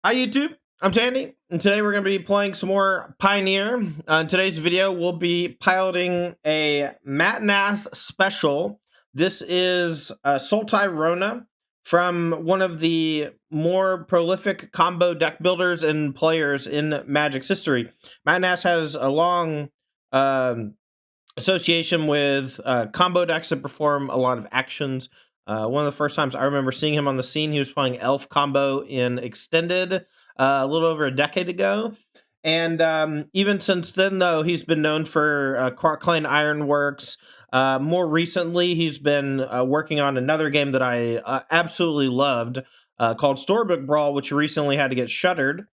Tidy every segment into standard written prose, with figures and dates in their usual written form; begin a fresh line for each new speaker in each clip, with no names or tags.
Hi YouTube, I'm Tandy, and today we're going to be playing some more Pioneer. In today's video, we'll be piloting a Nass special. This is Sultai Rona from one of the more prolific combo deck builders and players in Magic's history. Nass has a long association with combo decks that perform a lot of actions. One of the first times I remember seeing him on the scene, he was playing Elf combo in Extended a little over a decade ago. And even since then, though, he's been known for Clan Ironworks. More recently, he's been working on another game that I absolutely loved called Storybook Brawl, which recently had to get shuttered.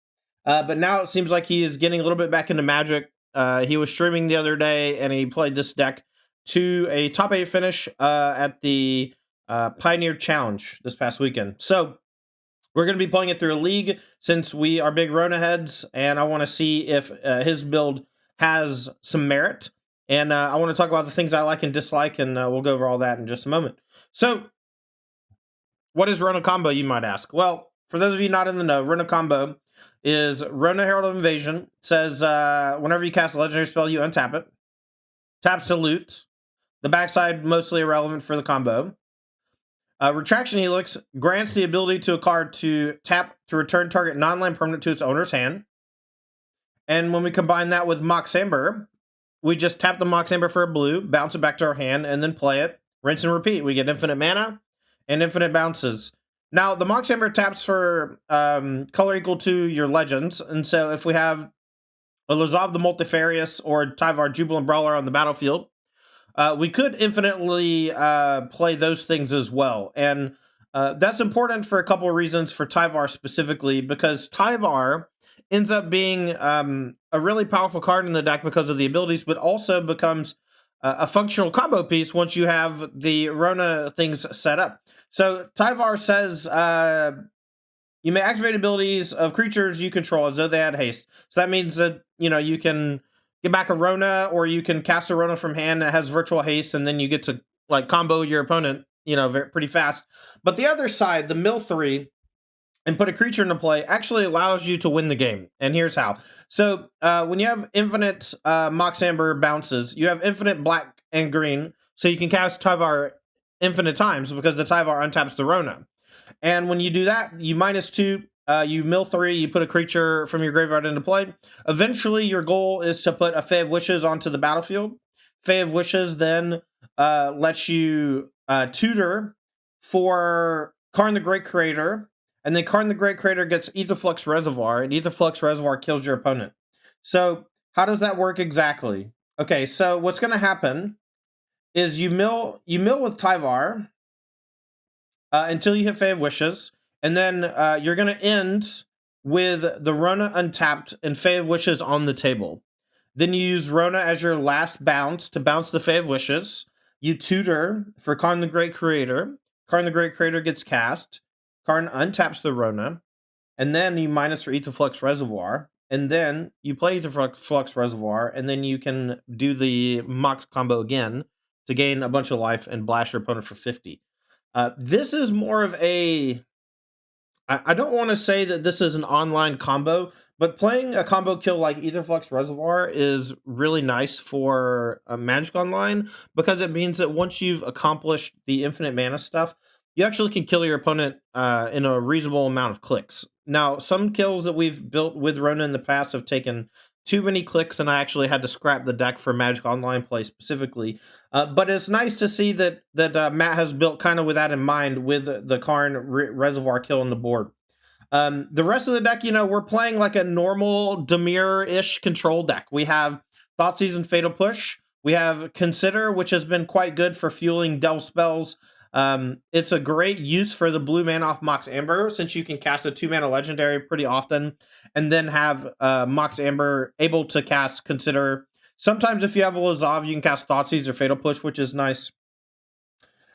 But now it seems like he is getting a little bit back into Magic. He was streaming the other day, and he played this deck to a top 8 finish at the Pioneer Challenge this past weekend. So we're going to be playing it through a league since we are big Rona heads, and I want to see if his build has some merit. And I want to talk about the things I like and dislike, and we'll go over all that in just a moment. So, what is Rona Combo, you might ask? Well, for those of you not in the know, Rona Combo is Rona Herald of Invasion. It says whenever you cast a legendary spell, you untap it. Tap Salute. The backside mostly irrelevant for the combo. Retraction Helix grants the ability to a card to tap to return target non-land permanent to its owner's hand. And when we combine that with Mox Amber, we just tap the Mox Amber for a blue, bounce it back to our hand, and then play it. Rinse and repeat. We get infinite mana and infinite bounces. Now, the Mox Amber taps for color equal to your legends. And so if we have a Lazav the Multifarious or Tyvar Jubilant Brawler on the battlefield, we could infinitely play those things as well. And that's important for a couple of reasons for Tyvar specifically, because Tyvar ends up being a really powerful card in the deck because of the abilities, but also becomes a functional combo piece once you have the Rona things set up. So Tyvar says you may activate abilities of creatures you control as though they had haste. So that means that, you know, you can get back a Rona, or you can cast a Rona from hand that has virtual haste, and then you get to like combo your opponent, you know, pretty fast. But the other side, the mill 3, and put a creature into play, actually allows you to win the game. And here's how. So when you have infinite Mox Amber bounces, you have infinite black and green, so you can cast Tyvar infinite times because the Tyvar untaps the Rona. And when you do that, you -2, you mill 3, you put a creature from your graveyard into play. Eventually, your goal is to put a Fae of Wishes onto the battlefield. Fae of Wishes then lets you tutor for Karn the Great Creator, and then Karn the Great Creator gets Aetherflux Reservoir, and Aetherflux Reservoir kills your opponent. So how does that work exactly? Okay, so what's going to happen is you mill with Tyvar until you hit Fae of Wishes, and then you're going to end with the Rona untapped and Fae of Wishes on the table. Then you use Rona as your last bounce to bounce the Fae of Wishes. You tutor for Karn the Great Creator. Karn the Great Creator gets cast. Karn untaps the Rona, and then you minus for Aetherflux Reservoir, and then you play Aetherflux Reservoir, and then you can do the Mox combo again to gain a bunch of life and blast your opponent for 50. This is more of a... I don't want to say that this is an online combo, but playing a combo kill like Aetherflux Reservoir is really nice for Magic Online, because it means that once you've accomplished the infinite mana stuff, you actually can kill your opponent in a reasonable amount of clicks. Now, some kills that we've built with Rona in the past have taken too many clicks, and I actually had to scrap the deck for Magic Online play specifically. But it's nice to see that Matt has built kind of with that in mind with the Karn Reservoir kill on the board. The rest of the deck, you know, we're playing like a normal Dimir-ish control deck. We have Thoughtseize and Fatal Push. We have Consider, which has been quite good for fueling Delve spells. It's a great use for the blue mana off Mox Amber, since you can cast a 2-mana legendary pretty often, and then have Mox Amber able to cast Consider. Sometimes if you have a Lazav, you can cast Thoughtseize or Fatal Push, which is nice.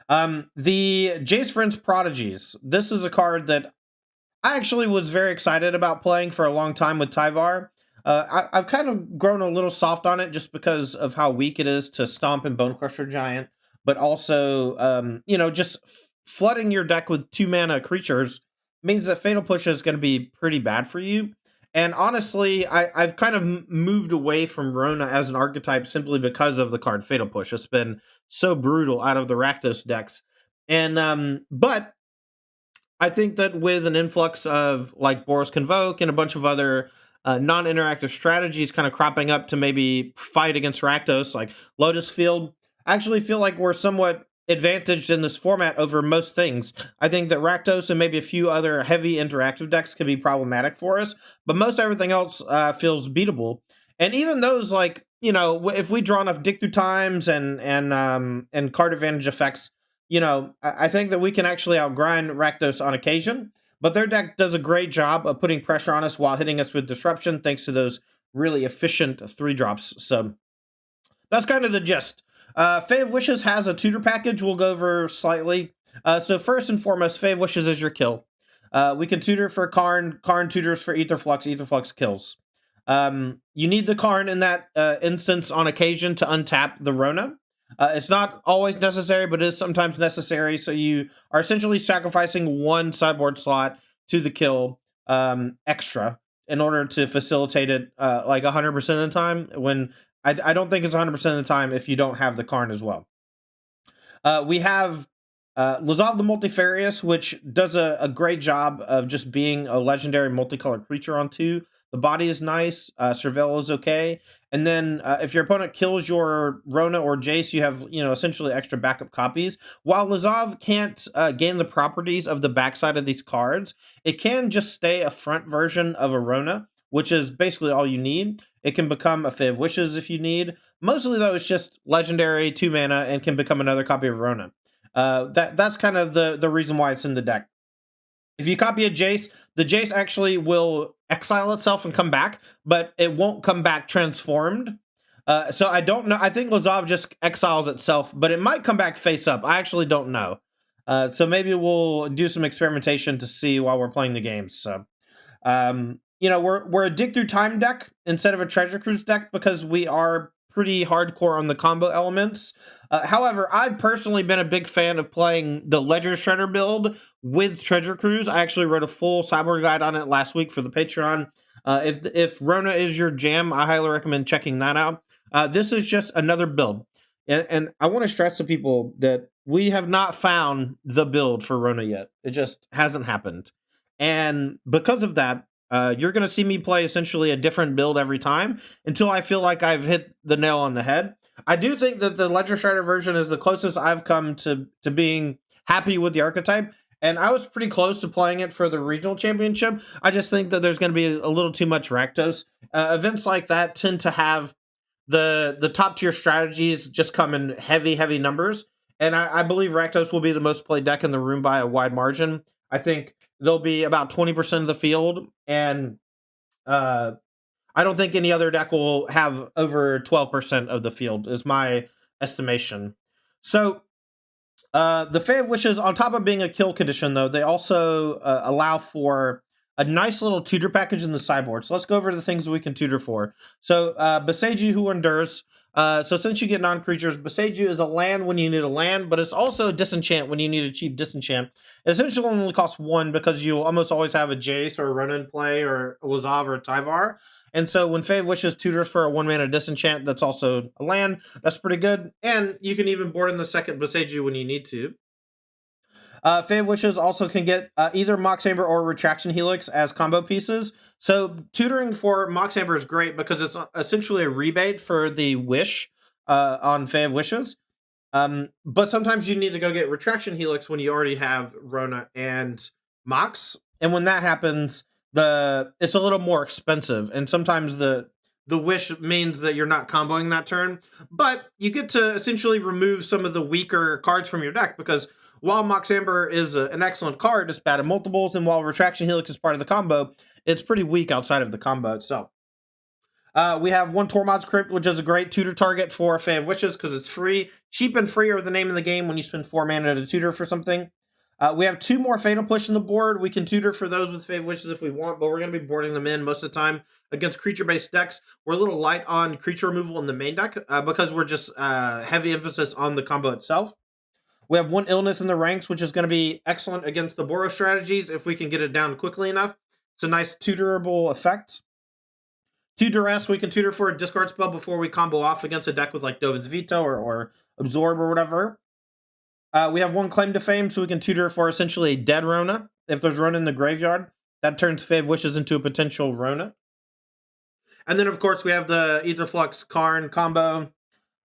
The Jace Vryn's Prodigies. This is a card that I actually was very excited about playing for a long time with Tyvar. I've kind of grown a little soft on it just because of how weak it is to Stomp and Bone Crusher Giant, but also, you know, just flooding your deck with 2-mana creatures means that Fatal Push is going to be pretty bad for you. And honestly, I've kind of moved away from Rona as an archetype simply because of the card Fatal Push. It's been so brutal out of the Rakdos decks. And but I think that with an influx of like Boros Convoke and a bunch of other non-interactive strategies kind of cropping up to maybe fight against Rakdos, like Lotus Field, I actually feel like we're somewhat advantaged in this format over most things. I think that Rakdos and maybe a few other heavy interactive decks could be problematic for us, but most everything else feels beatable. And even those, like, you know, if we draw enough dig through times and card advantage effects, you know, I think that we can actually outgrind Rakdos on occasion, but their deck does a great job of putting pressure on us while hitting us with disruption thanks to those really efficient 3-drops. So that's kind of the gist. Fae of Wishes has a tutor package we'll go over slightly. So first and foremost, Fae of Wishes is your kill. We can tutor for Karn, Karn tutors for Etherflux, Etherflux kills. You need the Karn in that instance on occasion to untap the Rona. It's not always necessary, but it is sometimes necessary. So you are essentially sacrificing one sideboard slot to the kill extra in order to facilitate it like 100% of the time. When I don't think it's 100% of the time if you don't have the Karn as well. We have Lazav the Multifarious, which does a great job of just being a legendary multicolored creature on 2. The body is nice. Surveil is okay. And then if your opponent kills your Rona or Jace, you have, you know, essentially extra backup copies. While Lazav can't gain the properties of the backside of these cards, it can just stay a front version of a Rona, which is basically all you need. It can become a Fae of Wishes if you need. Mostly, though, it's just legendary 2 mana and can become another copy of Rona. That's kind of the reason why it's in the deck. If you copy a Jace, the Jace actually will exile itself and come back, but it won't come back transformed. So I don't know. I think Lazav just exiles itself, but it might come back face up. I actually don't know. So maybe we'll do some experimentation to see while we're playing the games. So, you know, we're a dig through time deck instead of a treasure cruise deck because we are pretty hardcore on the combo elements. However, I've personally been a big fan of playing the Ledger Shredder build with Treasure Cruise. I actually wrote a full sideboard guide on it last week for the Patreon. If Rona is your jam, I highly recommend checking that out. This is just another build. And I want to stress to people that we have not found the build for Rona yet. It just hasn't happened. And because of that, you're going to see me play essentially a different build every time until I feel like I've hit the nail on the head. I do think that the Ledger Shredder version is the closest I've come to being happy with the archetype, and I was pretty close to playing it for the regional championship. I just think that there's going to be a little too much Rakdos. Events like that tend to have the top tier strategies just come in heavy numbers, and I believe Rakdos will be the most played deck in the room by a wide margin. I think they'll be about 20% of the field, and I don't think any other deck will have over 12% of the field, is my estimation. So, the Fae of Wishes, on top of being a kill condition, though, they also allow for a nice little tutor package in the sideboard. So let's go over the things we can tutor for. So, Boseiju, who endures. So since you get non-creatures, Boseiju is a land when you need a land, but it's also a disenchant when you need a cheap disenchant. It essentially only costs 1 because you'll almost always have a Jace or a Run in play or a Lazav or a Tyvar. And so when Fae of Wishes tutors for a 1-mana disenchant, that's also a land. That's pretty good. And you can even board in the second Boseiju when you need to. Fae of Wishes also can get either Mox Amber or Retraction Helix as combo pieces. So tutoring for Mox Amber is great because it's essentially a rebate for the Wish on Fae of Wishes. But sometimes you need to go get Retraction Helix when you already have Rona and Mox. And when that happens, it's a little more expensive. And sometimes the Wish means that you're not comboing that turn. But you get to essentially remove some of the weaker cards from your deck because while Mox Amber is an excellent card, it's bad at multiples, and while Retraction Helix is part of the combo, it's pretty weak outside of the combo itself. We have one Tormod's Crypt, which is a great tutor target for Fae of Wishes because it's free. Cheap and free are the name of the game when you spend 4 mana to tutor for something. We have 2 more Fatal Push in the board. We can tutor for those with Fae of Wishes if we want, but we're going to be boarding them in most of the time against creature-based decks. We're a little light on creature removal in the main deck because we're just heavy emphasis on the combo itself. We have 1 illness in the ranks, which is going to be excellent against the Boros strategies if we can get it down quickly enough. It's a nice tutorable effect. 2 duress, we can tutor for a discard spell before we combo off against a deck with like Dovin's Veto or Absorb or whatever. We have 1 claim to fame, so we can tutor for essentially a dead Rona. If there's Rona in the graveyard, that turns Fae of Wishes into a potential Rona. And then, of course, we have the Aetherflux Karn combo.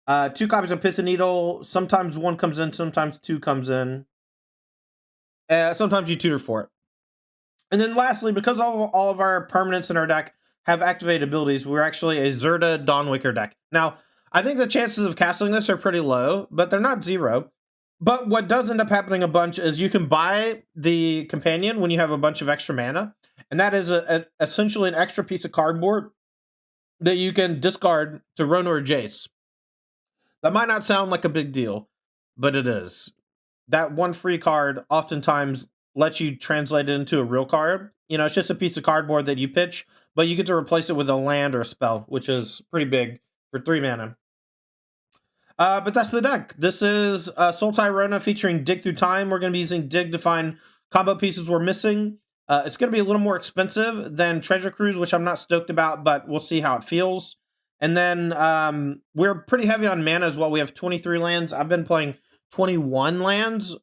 2 copies of Pithing Needle. Sometimes 1 comes in, sometimes 2 comes in. Sometimes you tutor for it. And then lastly, because all of our permanents in our deck have activated abilities, we're actually a Zirda Dawnwaker deck. Now, I think the chances of casting this are pretty low, but they're not 0. But what does end up happening a bunch is you can buy the companion when you have a bunch of extra mana, and that is essentially an extra piece of cardboard that you can discard to Rona or Jace. That might not sound like a big deal, but it is. That 1 free card oftentimes lets you translate it into a real card. You know, it's just a piece of cardboard that you pitch, but you get to replace it with a land or a spell, which is pretty big for 3 mana. But that's the deck. This is Sultai Rona featuring Dig Through Time. We're going to be using Dig to find combo pieces we're missing. It's going to be a little more expensive than Treasure Cruise, which I'm not stoked about, but we'll see how it feels. And then we're pretty heavy on mana as well. We have 23 lands. I've been playing 21 lands,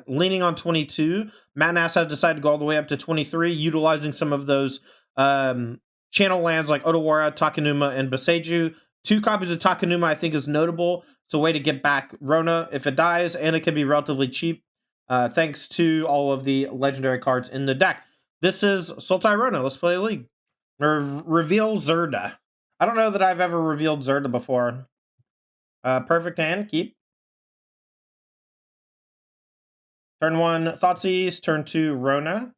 leaning on 22. Matt Nass has decided to go all the way up to 23, utilizing some of those channel lands like Otawara, Takenuma, and Boseiju. 2 copies of Takenuma I think is notable. It's a way to get back Rona if it dies, and it can be relatively cheap thanks to all of the legendary cards in the deck. This is Sultai Rona. Let's play a league. Reveal Zirda. I don't know that I've ever revealed Zirda before. Perfect hand. Keep. Turn 1, Thoughtseize. Turn 2, Rona.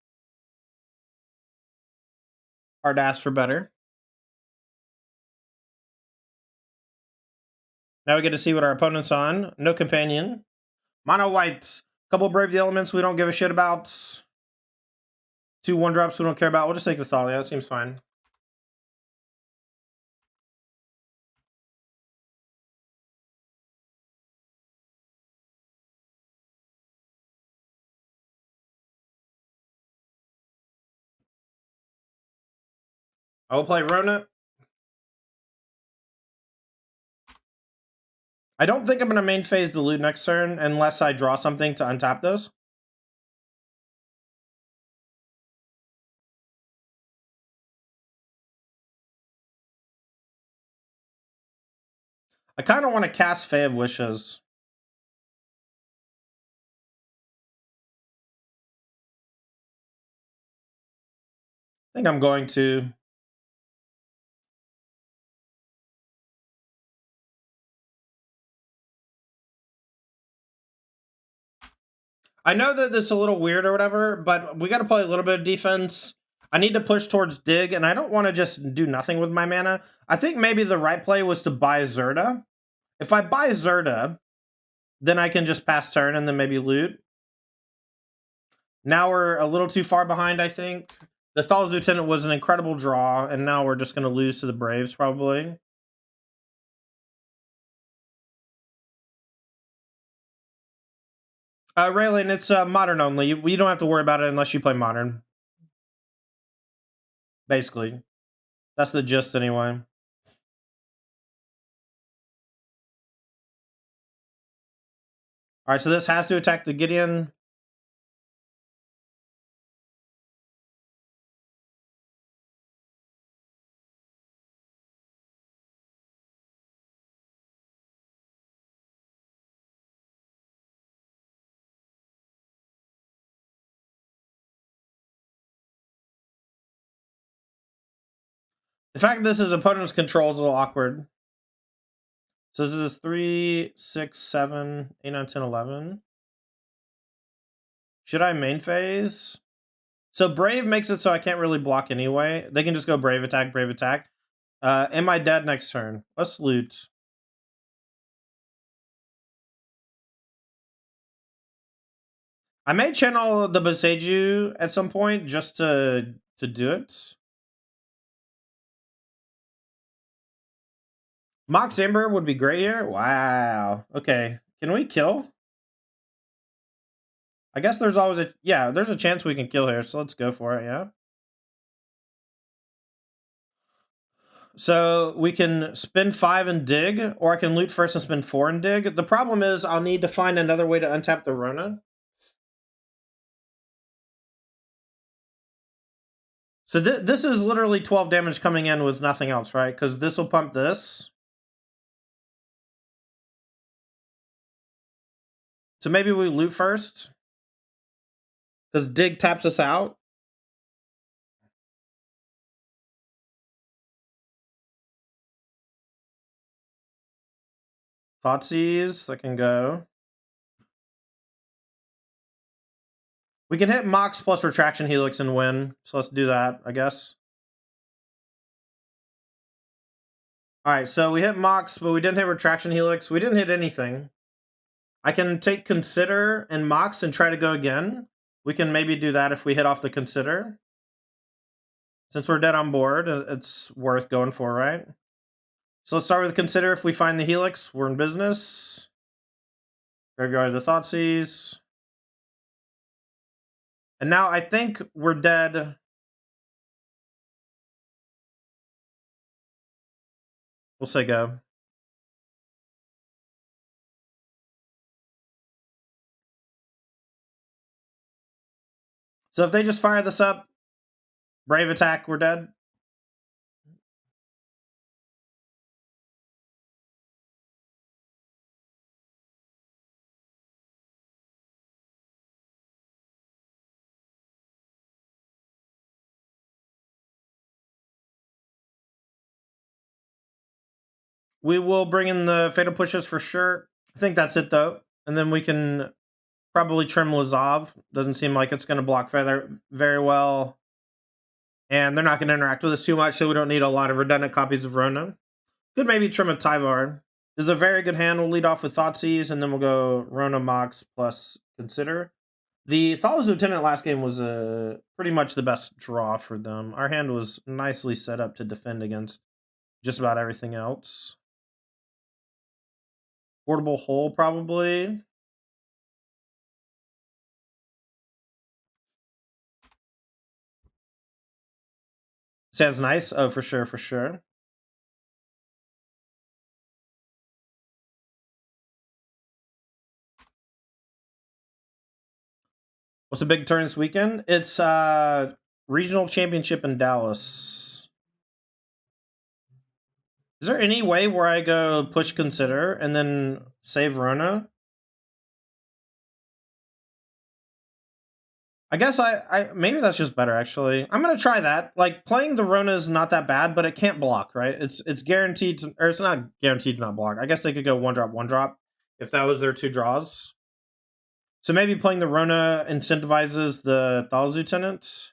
Hard to ask for better. Now we get to see what our opponent's on. No companion. Mono white. Couple Brave the Elements we don't give a shit about. 2 1-drops we don't care about. We'll just take the Thalia. That seems fine. I will play Rona. I don't think I'm going to main phase the loot next turn unless I draw something to untap those. I kind of want to cast Fae of Wishes. I think I'm going to. I know that it's a little weird or whatever, but we got to play a little bit of defense. I need to push towards Dig, and I don't want to just do nothing with my mana. I think maybe the right play was to buy Zirda. If I buy Zirda, then I can just pass turn and then maybe loot. Now we're a little too far behind, I think. The Thal's Lieutenant was an incredible draw, and now we're just going to lose to the Braves, probably. Raylan, it's modern only. You don't have to worry about it unless you play modern. Basically. That's the gist, anyway. Alright, so this has to attack the Gideon. The fact that this is opponent's control is a little awkward. So this is 3, 6, 7, 8, 9, 10, 11. Should I main phase? So Brave makes it so I can't really block anyway. They can just go Brave attack, Brave attack. Am I dead next turn? Let's loot. I may channel the Boseiju at some point just to do it. Mox Ember would be great here. Wow. Okay. Can we kill? I guess there's always there's a chance we can kill here, so let's go for it, yeah. So we can spend 5 and dig, or I can loot first and spend 4 and dig. The problem is I'll need to find another way to untap the Rona. So this is literally 12 damage coming in with nothing else, right? Because this will pump this. So maybe we loot first. Because dig taps us out. Thoughtseize, that can go. We can hit Mox plus Retraction Helix and win. So let's do that, I guess. Alright, so we hit Mox, but we didn't hit Retraction Helix. We didn't hit anything. I can take Consider and Mox and try to go again. We can maybe do that if we hit off the Consider. Since we're dead on board, it's worth going for, right? So let's start with Consider. If we find the Helix, we're in business. Graveyard the Thoughtseize. And now I think we're dead. We'll say go. So if they just fire this up, Brave attack, we're dead. We will bring in the Fatal Pushes for sure. I think that's it though. And then we can probably trim Lazov. Doesn't seem like it's going to block Feather very well. And they're not going to interact with us too much, so we don't need a lot of redundant copies of Rona. Could maybe trim a Tyvar. This is a very good hand. We'll lead off with Thoughtseize, and then we'll go Rona Mox plus Consider. The Thoughtless Lieutenant last game was pretty much the best draw for them. Our hand was nicely set up to defend against just about everything else. Portable Hole, probably. Sounds nice. Oh, for sure, for sure. What's the big turn this weekend? It's regional championship in Dallas. Is there any way where I go push Consider and then save Rona? I guess I maybe that's just better actually. I'm gonna try that. Like playing the Rona is not that bad, but it can't block, right? It's guaranteed to, or it's not guaranteed to not block. I guess they could go one drop if that was their 2 draws. So maybe playing the Rona incentivizes the Thals Lieutenant.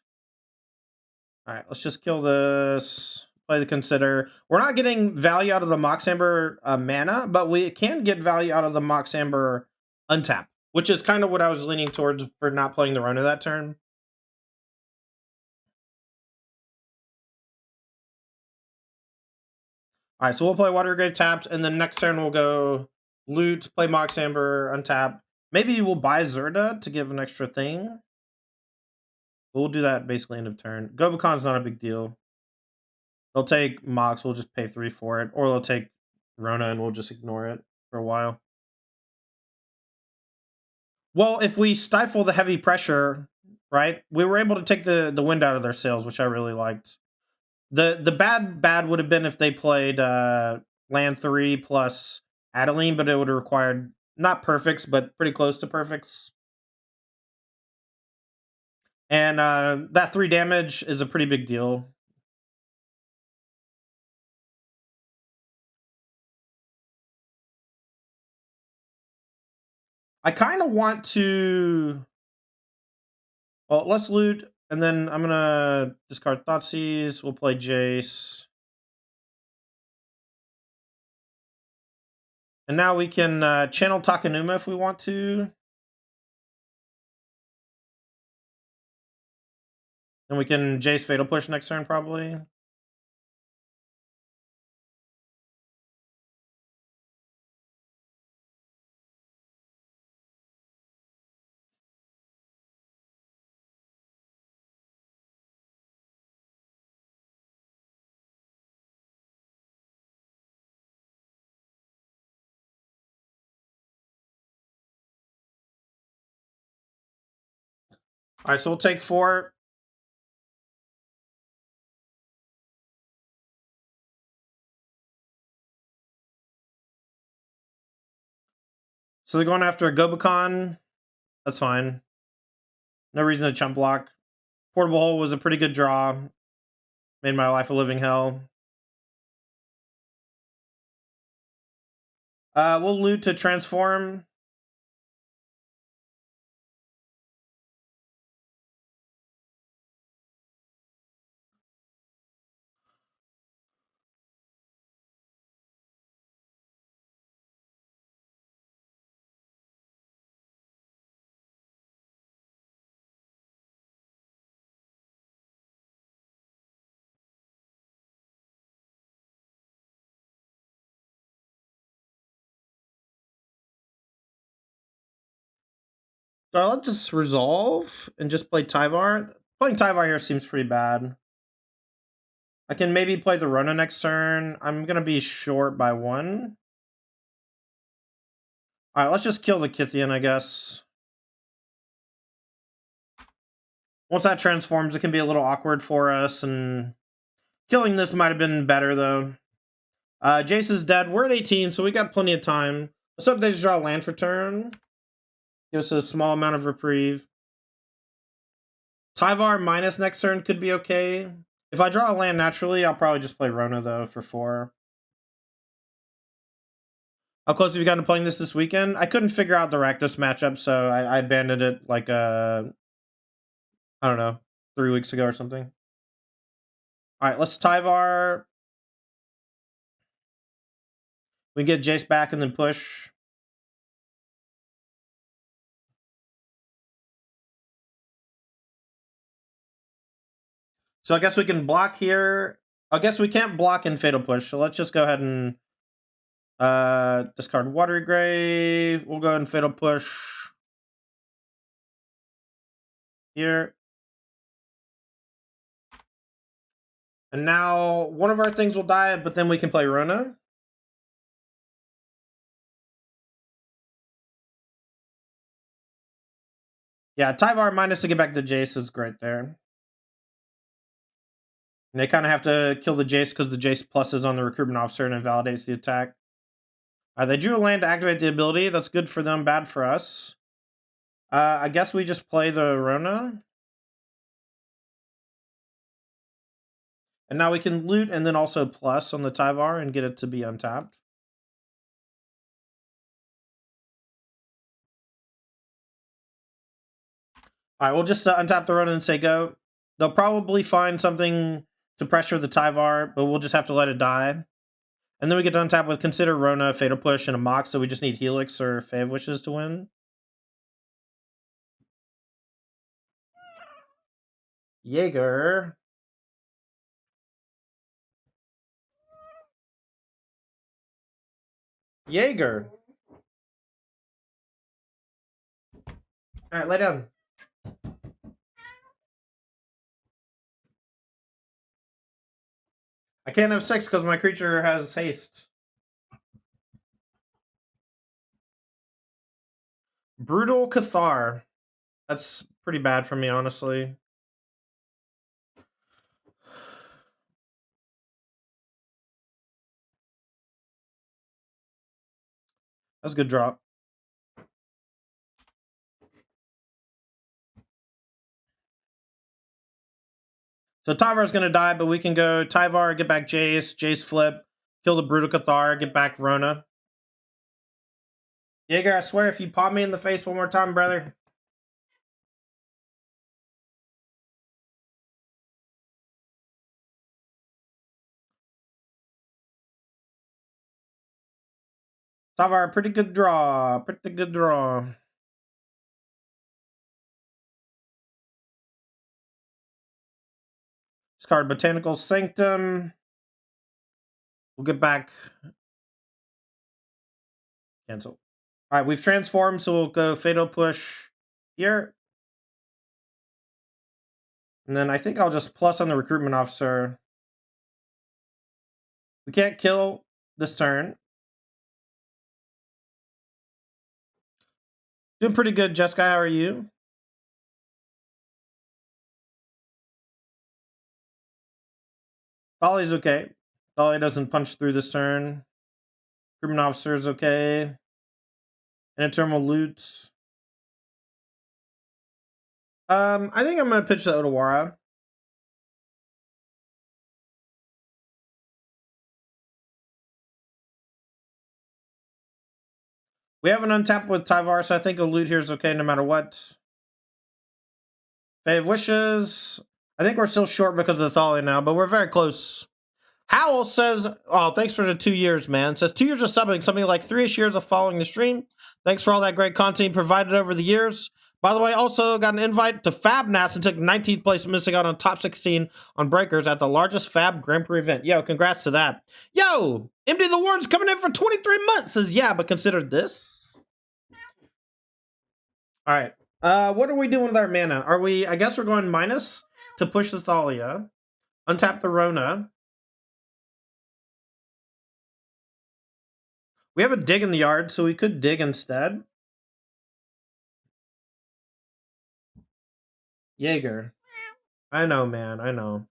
Alright, let's just kill this. Play the Consider. We're not getting value out of the Mox Amber mana, but we can get value out of the Mox Amber untap, which is kind of what I was leaning towards for not playing the Rona that turn. Alright, so we'll play Watergrave tapped, and then next turn we'll go loot, play Mox Amber, untap. Maybe we'll buy Zirda to give an extra thing. We'll do that basically end of turn. Gobukon's not a big deal. They'll take Mox, we'll just pay 3 for it. Or they'll take Rona and we'll just ignore it for a while. Well, if we stifle the heavy pressure, right, we were able to take the wind out of their sails, which I really liked. The bad would have been if they played land 3 plus Adeline, but it would have required not perfects, but pretty close to perfects. And that 3 damage is a pretty big deal. I kind of want to... Well, let's loot, and then I'm going to discard Thoughtseize. We'll play Jace. And now we can channel Takanuma if we want to. And we can Jace Fatal Push next turn, probably. Alright, so we'll take 4. So they're going after a Gobakon. That's fine. No reason to chump block. Portable Hole was a pretty good draw. Made my life a living hell. We'll loot to transform. So I'll just resolve and just play Tyvar. Playing Tyvar here seems pretty bad. I can maybe play the Rona next turn. I'm gonna be short by 1. Alright, let's just kill the Kythian, I guess. Once that transforms, it can be a little awkward for us, and killing this might have been better, though. Jace is dead. We're at 18, so we got plenty of time. Let's hope they just draw a land for turn. Give us a small amount of reprieve. Tyvar minus next turn could be okay. If I draw a land naturally, I'll probably just play Rona, though, for 4. How close have you gotten to playing this weekend? I couldn't figure out the Rakdos matchup, so I abandoned it like, I don't know, 3 weeks ago or something. Alright, let's Tyvar. We can get Jace back and then push. So I guess we can block here. I guess we can't block in Fatal Push, so let's just go ahead and discard Watery Grave. We'll go ahead and Fatal Push here. And now one of our things will die, but then we can play Rona. Yeah, Tyvar minus to get back the Jace is great there. And they kind of have to kill the Jace because the Jace plus is on the Recruitment Officer and invalidates the attack. They drew a land to activate the ability. That's good for them, bad for us. I guess we just play the Rona. And now we can loot and then also plus on the Tyvar and get it to be untapped. Alright, we'll just untap the Rona and say go. They'll probably find something to pressure the Tyvar, but we'll just have to let it die. And then we get to untap with Consider Rona, Fatal Push, and a Mox, so we just need Helix or Fav Wishes to win. Jaeger. Jaeger. Alright, lay down. I can't have 6 because my creature has haste. Brutal Cathar. That's pretty bad for me, honestly. That's a good drop. So Tyvar's gonna die, but we can go Tyvar, get back Jace, Jace flip, kill the Brutal Cathar, get back Rona. Jaeger, I swear, if you pop me in the face one more time, brother. Tyvar, pretty good draw. Pretty good draw. Discard Botanical Sanctum. We'll get back. Cancel. Alright, we've transformed, so we'll go Fatal Push here. And then I think I'll just plus on the Recruitment Officer. We can't kill this turn. Doing pretty good, Jessica. How are you? Thali's okay. Thali doesn't punch through this turn. Crewman officer is okay. Internal loot. I think I'm gonna pitch the Otawara. We have an untap with Tyvar, so I think a loot here is okay no matter what. Fae of Wishes. I think we're still short because of the Thali now, but we're very close. Howl says, oh, thanks for the 2 years, man. Says 2 years of subbing, something like 3-ish years of following the stream. Thanks for all that great content provided over the years. By the way, also got an invite to Fab Nass and took 19th place, missing out on top 16 on Breakers at the largest Fab Grand Prix event. Yo, congrats to that. Yo, MD the Warden's coming in for 23 months. Says, yeah, but consider this. All right. What are we doing with our mana? Are we, I guess we're going minus to push the Thalia. Untap the Rona. We have a dig in the yard, so we could dig instead. Jaeger. I know, man. I know.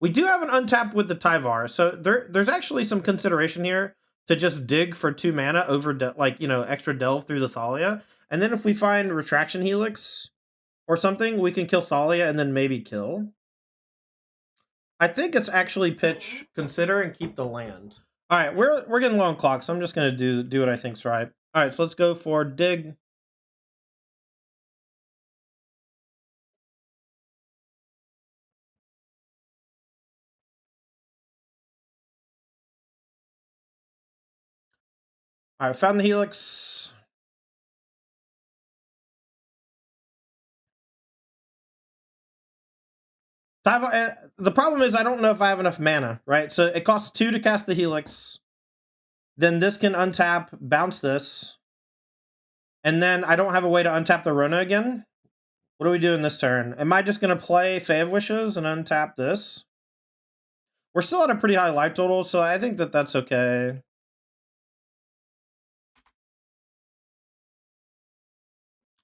We do have an untap with the Tyvar, so there's actually some consideration here to just dig for 2 mana over, extra delve through the Thalia. And then if we find Retraction Helix or something, we can kill Thalia and then maybe kill. I think it's actually pitch, consider, and keep the land. All right, we're getting low on clock, so I'm just going to do what I think's right. All right, so let's go for dig. All right, found the Helix. The problem is I don't know if I have enough mana, right? So it costs 2 to cast the Helix. Then this can untap, bounce this. And then I don't have a way to untap the Rona again. What are we doing this turn? Am I just going to play Fae of Wishes and untap this? We're still at a pretty high life total, so I think that that's okay.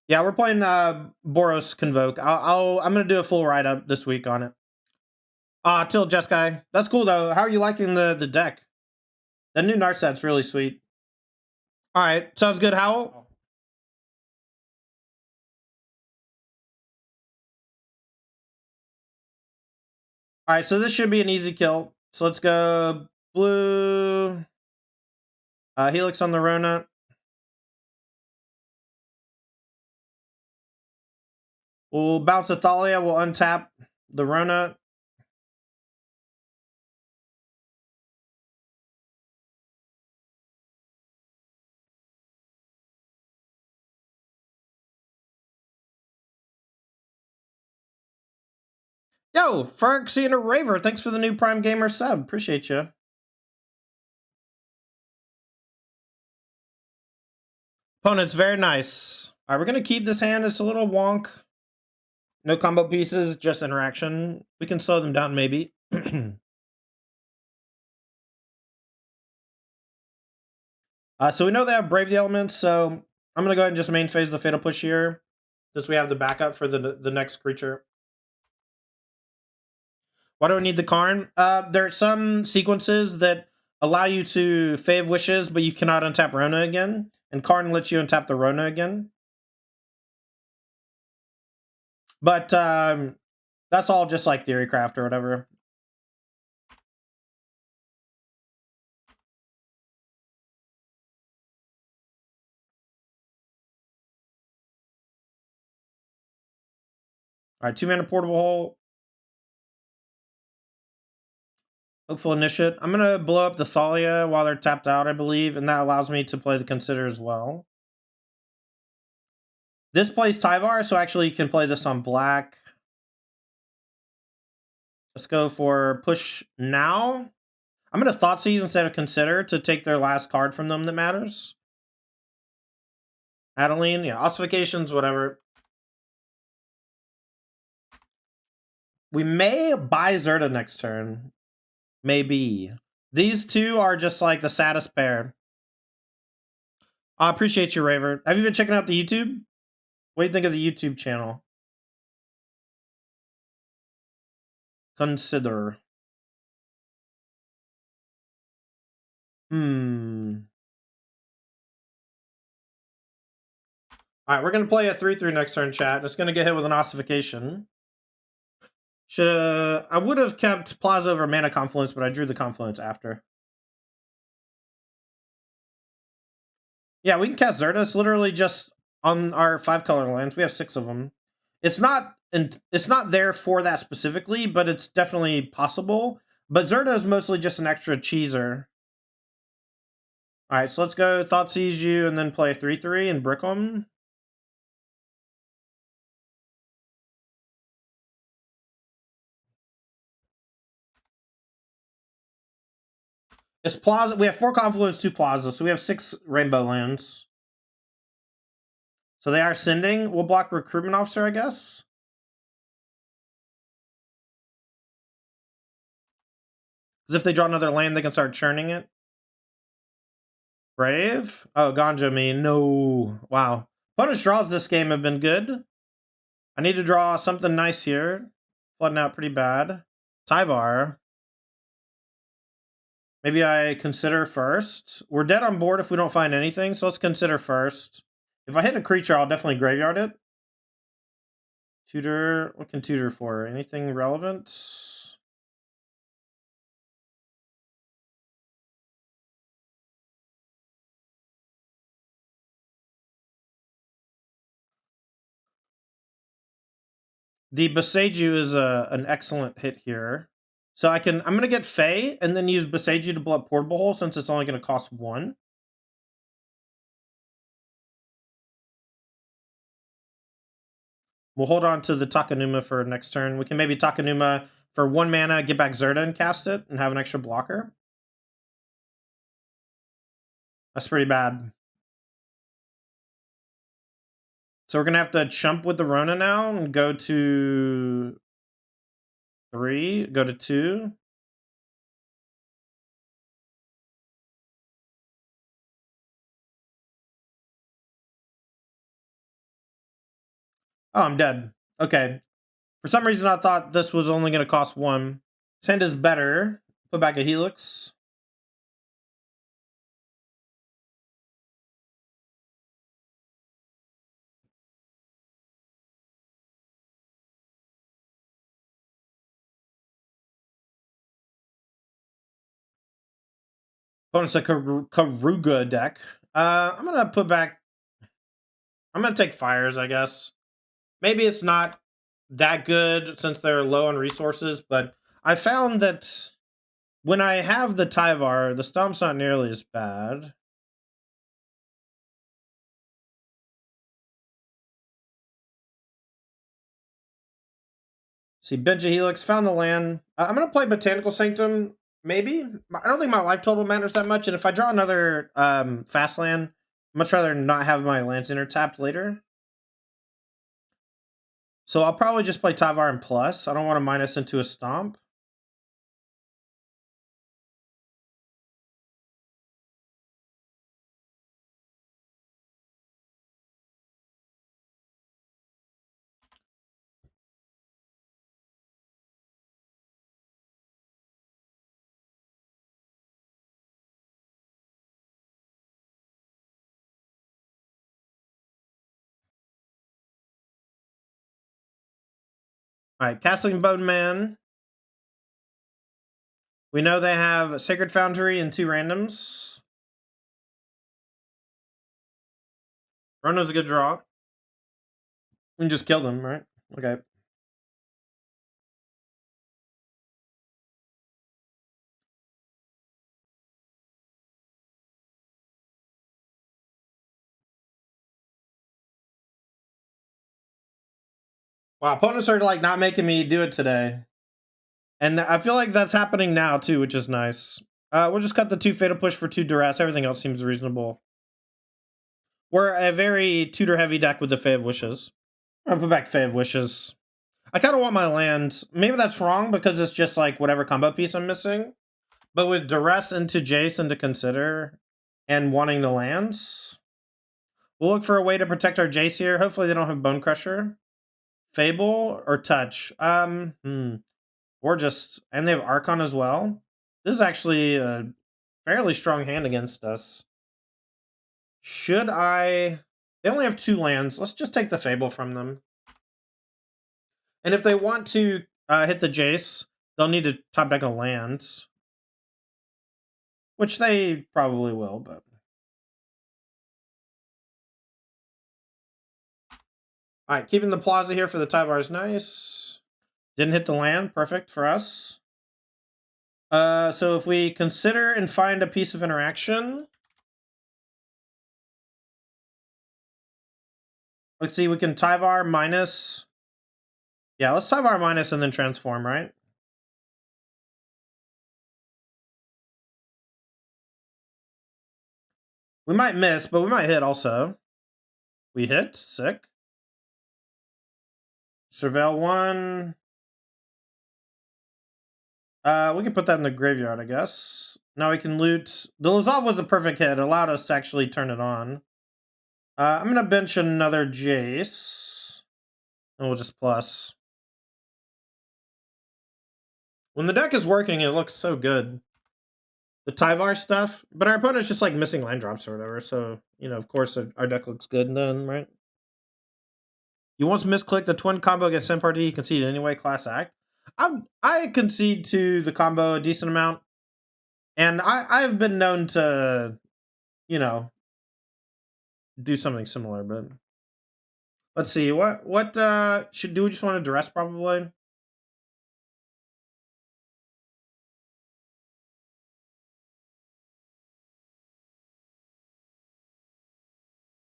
Yeah, we're playing Boros Convoke. I'm going to do a full write-up this week on it. Till Jeskai. That's cool, though. How are you liking the deck? The new Narset's really sweet. All right, sounds good, Howl. All right, so this should be an easy kill. So let's go blue. Helix on the Rona. We'll bounce the Thalia. We'll untap the Rona. Yo, Ferguson and a Raver, thanks for the new Prime Gamer sub. Appreciate you. Opponent's very nice. All right, we're going to keep this hand. It's a little wonk. No combo pieces, just interaction. We can slow them down, maybe. So we know they have Brave the Elements, so I'm going to go ahead and just main phase the Fatal Push here, since we have the backup for the next creature. Why do we need the Karn? There are some sequences that allow you to Fae of Wishes, but you cannot untap Rona again. And Karn lets you untap the Rona again. But that's all just like Theorycraft or whatever. All right, 2 mana Portable Hole. Hopeful Initiate. I'm going to blow up the Thalia while they're tapped out, I believe, and that allows me to play the Consider as well. This plays Tyvar, so actually you can play this on black. Let's go for push now. I'm going to Thoughtseize instead of Consider to take their last card from them that matters. Adeline, yeah, Ossifications, whatever. We may buy Zirda next turn. Maybe. These two are just like the saddest pair. I appreciate you, Raver. Have you been checking out the YouTube? What do you think of the YouTube channel? Consider. Alright, we're gonna play a 3/3 next turn, chat. It's gonna get hit with an ossification. I would have kept Plaza over Mana Confluence, but I drew the Confluence after. Yeah, we can cast Zirda. It's literally just on our 5-color lands. We have 6 of them. It's not there for that specifically, but it's definitely possible. But Zirda is mostly just an extra cheeser. Alright, so let's go Thoughtseize you and then play 3/3 and brick them. It's Plaza. We have 4 Confluence, 2 Plaza, so we have 6 Rainbow lands. So they are sending. We'll block Recruitment Officer, I guess. Because if they draw another land, they can start churning it. Brave? Oh, Ganja me. No. Wow. Opponent's draws this game have been good. I need to draw something nice here. Flooding out pretty bad. Tyvar. Maybe I consider first. We're dead on board if we don't find anything, so let's consider first. If I hit a creature, I'll definitely graveyard it. Tutor. What can tutor for? Anything relevant? The Boseiju is an excellent hit here. So I'm going to get Fae and then use Boseiju to blow up Portable Hole since it's only going to cost 1. We'll hold on to the Takanuma for next turn. We can maybe Takanuma for 1 mana, get back Zirda and cast it and have an extra blocker. That's pretty bad. So we're going to have to chump with the Rona now and go to 3, go to 2. Oh, I'm dead. Okay. For some reason, I thought this was only going to cost 1. Send is better. Put back a Helix. Opponent's a Karuga deck. I'm going to put back... I'm going to take Fires, I guess. Maybe it's not that good since they're low on resources, but I found that when I have the Tyvar, the Stomp's not nearly as bad. See, Benja Helix, found the land. I'm going to play Botanical Sanctum, maybe. I don't think my life total matters that much, and if I draw another fast land, I'd much rather not have my lands tapped later. So I'll probably just play Tyvar and plus. I don't want to minus into a Stomp. All right, Castling Boneman. We know they have Sacred Foundry and 2 randoms. Rona's a good draw. We can just kill them, right? Okay. Wow, opponents are like not making me do it today. And I feel like that's happening now too, which is nice. We'll just cut the 2 Fatal Push for 2 Duress. Everything else seems reasonable. We're a very tutor-heavy deck with the Fae of Wishes. I'll put back Fae of Wishes. I kind of want my land. Maybe that's wrong because it's just like whatever combo piece I'm missing. But with Duress into Jason to consider and wanting the lands, we'll look for a way to protect our Jace here. Hopefully they don't have Bone Crusher. Fable or Touch? Or just... And they have Archon as well. This is actually a fairly strong hand against us. Should I... They only have 2 lands. Let's just take the Fable from them. And if they want to hit the Jace, they'll need to top deck a land. Which they probably will, but... Alright, keeping the Plaza here for the Tyvar is nice. Didn't hit the land. Perfect for us. So if we consider and find a piece of interaction... Let's see, we can Tyvar minus... Yeah, let's Tyvar minus and then transform, right? We might miss, but we might hit also. We hit. Sick. Surveil 1. We can put that in the graveyard, I guess. Now we can loot. The Lazav was a perfect hit. It allowed us to actually turn it on. I'm going to bench another Jace. And we'll just plus. When the deck is working, it looks so good. The Tyvar stuff. But our opponent's just like missing land drops or whatever. So, you know, of course, our deck looks good then, right? You once misclicked the twin combo against Sin Party, you concede anyway, class act. I concede to the combo a decent amount. And I've been known to, you know, do something similar, but let's see. What do we just want to duress probably?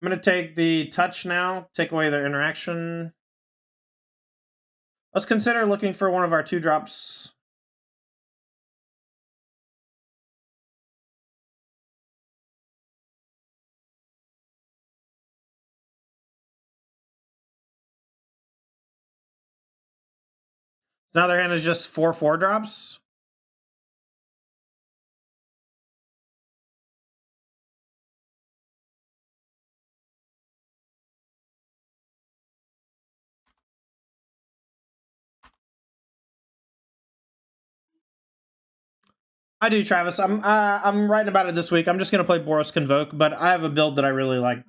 I'm gonna take the touch now, take away their interaction. Let's consider looking for one of our 2-drops. Now their hand is just 4 4-drops. I do, Travis. I'm writing about it this week. I'm just gonna play Boros Convoke, but I have a build that I really like.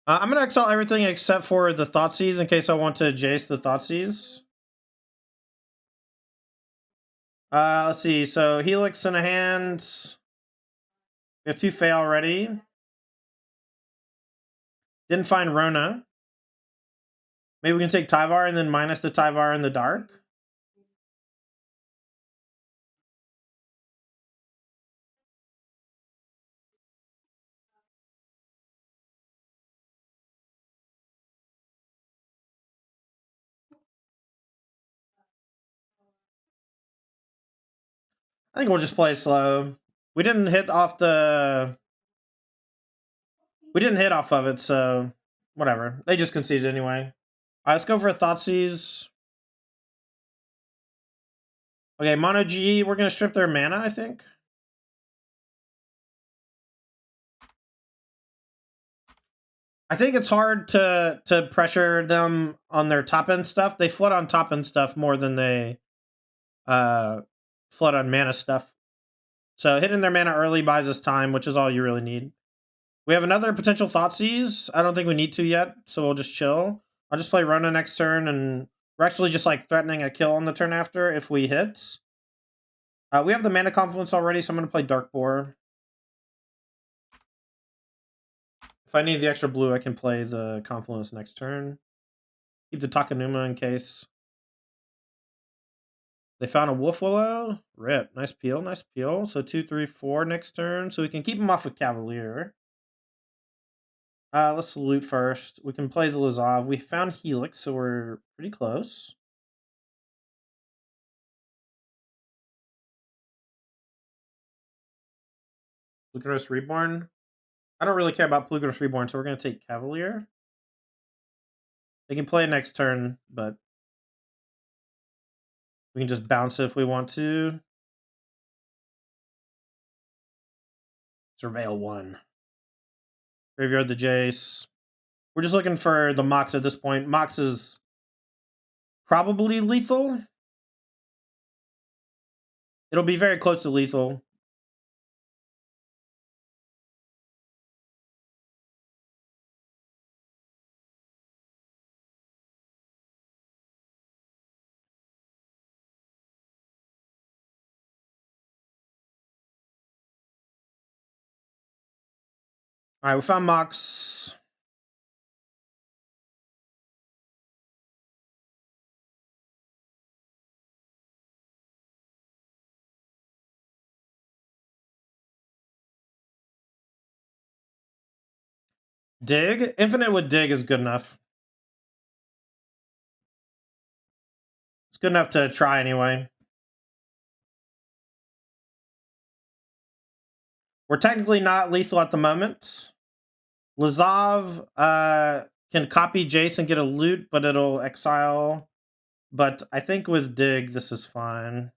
I'm gonna exile everything except for the Thoughtseize in case I want to Jace the Thoughtseize. Let's see. So Helix in a hand. We have 2 Fae already. Didn't find Rona. Maybe we can take Tyvar and then minus the Tyvar in the dark. I think we'll just play it slow. We didn't hit off the... We didn't hit off of it, so... Whatever. They just conceded anyway. Alright, let's go for a Thoughtseize. Okay, Mono GE, we're going to strip their mana, I think. I think it's hard to pressure them on their top-end stuff. They flood on top-end stuff more than they flood on mana stuff. So hitting their mana early buys us time, which is all you really need. We have another potential Thoughtseize. I don't think we need to yet, so we'll just chill. I'll just play Rona next turn, and we're actually just like threatening a kill on the turn after if we hit. We have the Mana Confluence already, so I'm going to play Dark Boar. If I need the extra blue, I can play the Confluence next turn. Keep the Takanuma in case. They found a Wolf Willow. Rip. Nice peel, nice peel. So 2, 3, 4 next turn. So we can keep him off with Cavalier. Let's loot first. We can play the Lazav. We found Helix, so we're pretty close. Plukeros Reborn. I don't really care about Plukeros Reborn, so we're going to take Cavalier. They can play next turn, but we can just bounce it if we want to. Surveil 1. Graveyard the Jace. We're just looking for the Mox at this point. Mox is probably lethal. It'll be very close to lethal. All right, we found Mox. Dig? Infinite with dig is good enough. It's good enough to try anyway. We're technically not lethal at the moment. Lazav can copy Jace and get a loot, but it'll exile. But I think with dig, this is fine.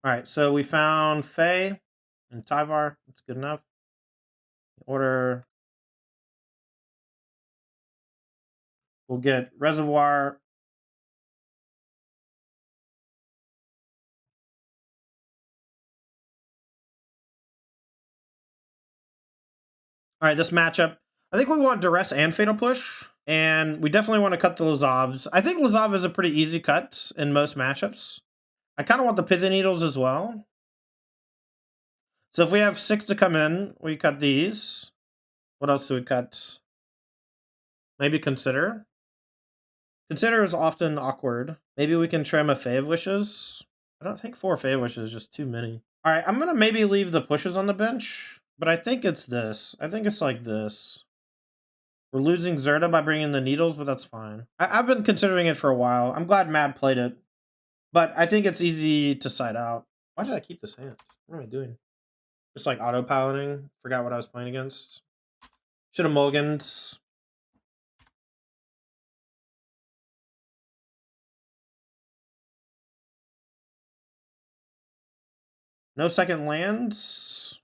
Alright, so we found Faye and Tyvar. That's good enough. Order. We'll get Reservoir. Alright, this matchup. I think we want Duress and Fatal Push. And we definitely want to cut the Lazavs. I think Lazav is a pretty easy cut in most matchups. I kind of want the Pithy Needles as well. So if we have 6 to come in, we cut these. What else do we cut? Maybe Consider. Consider is often awkward. Maybe we can trim a Fae of Wishes. I don't think 4 Fae of Wishes is just too many. Alright, I'm going to maybe leave the pushes on the bench. But I think it's this. I think it's like this. We're losing Zirda by bringing the needles, but that's fine. I've been considering it for a while. I'm glad Mad played it. But I think it's easy to side out. Why did I keep this hand? What am I doing? Just like auto-piloting. Forgot what I was playing against. Should have mulliganed. No second lands.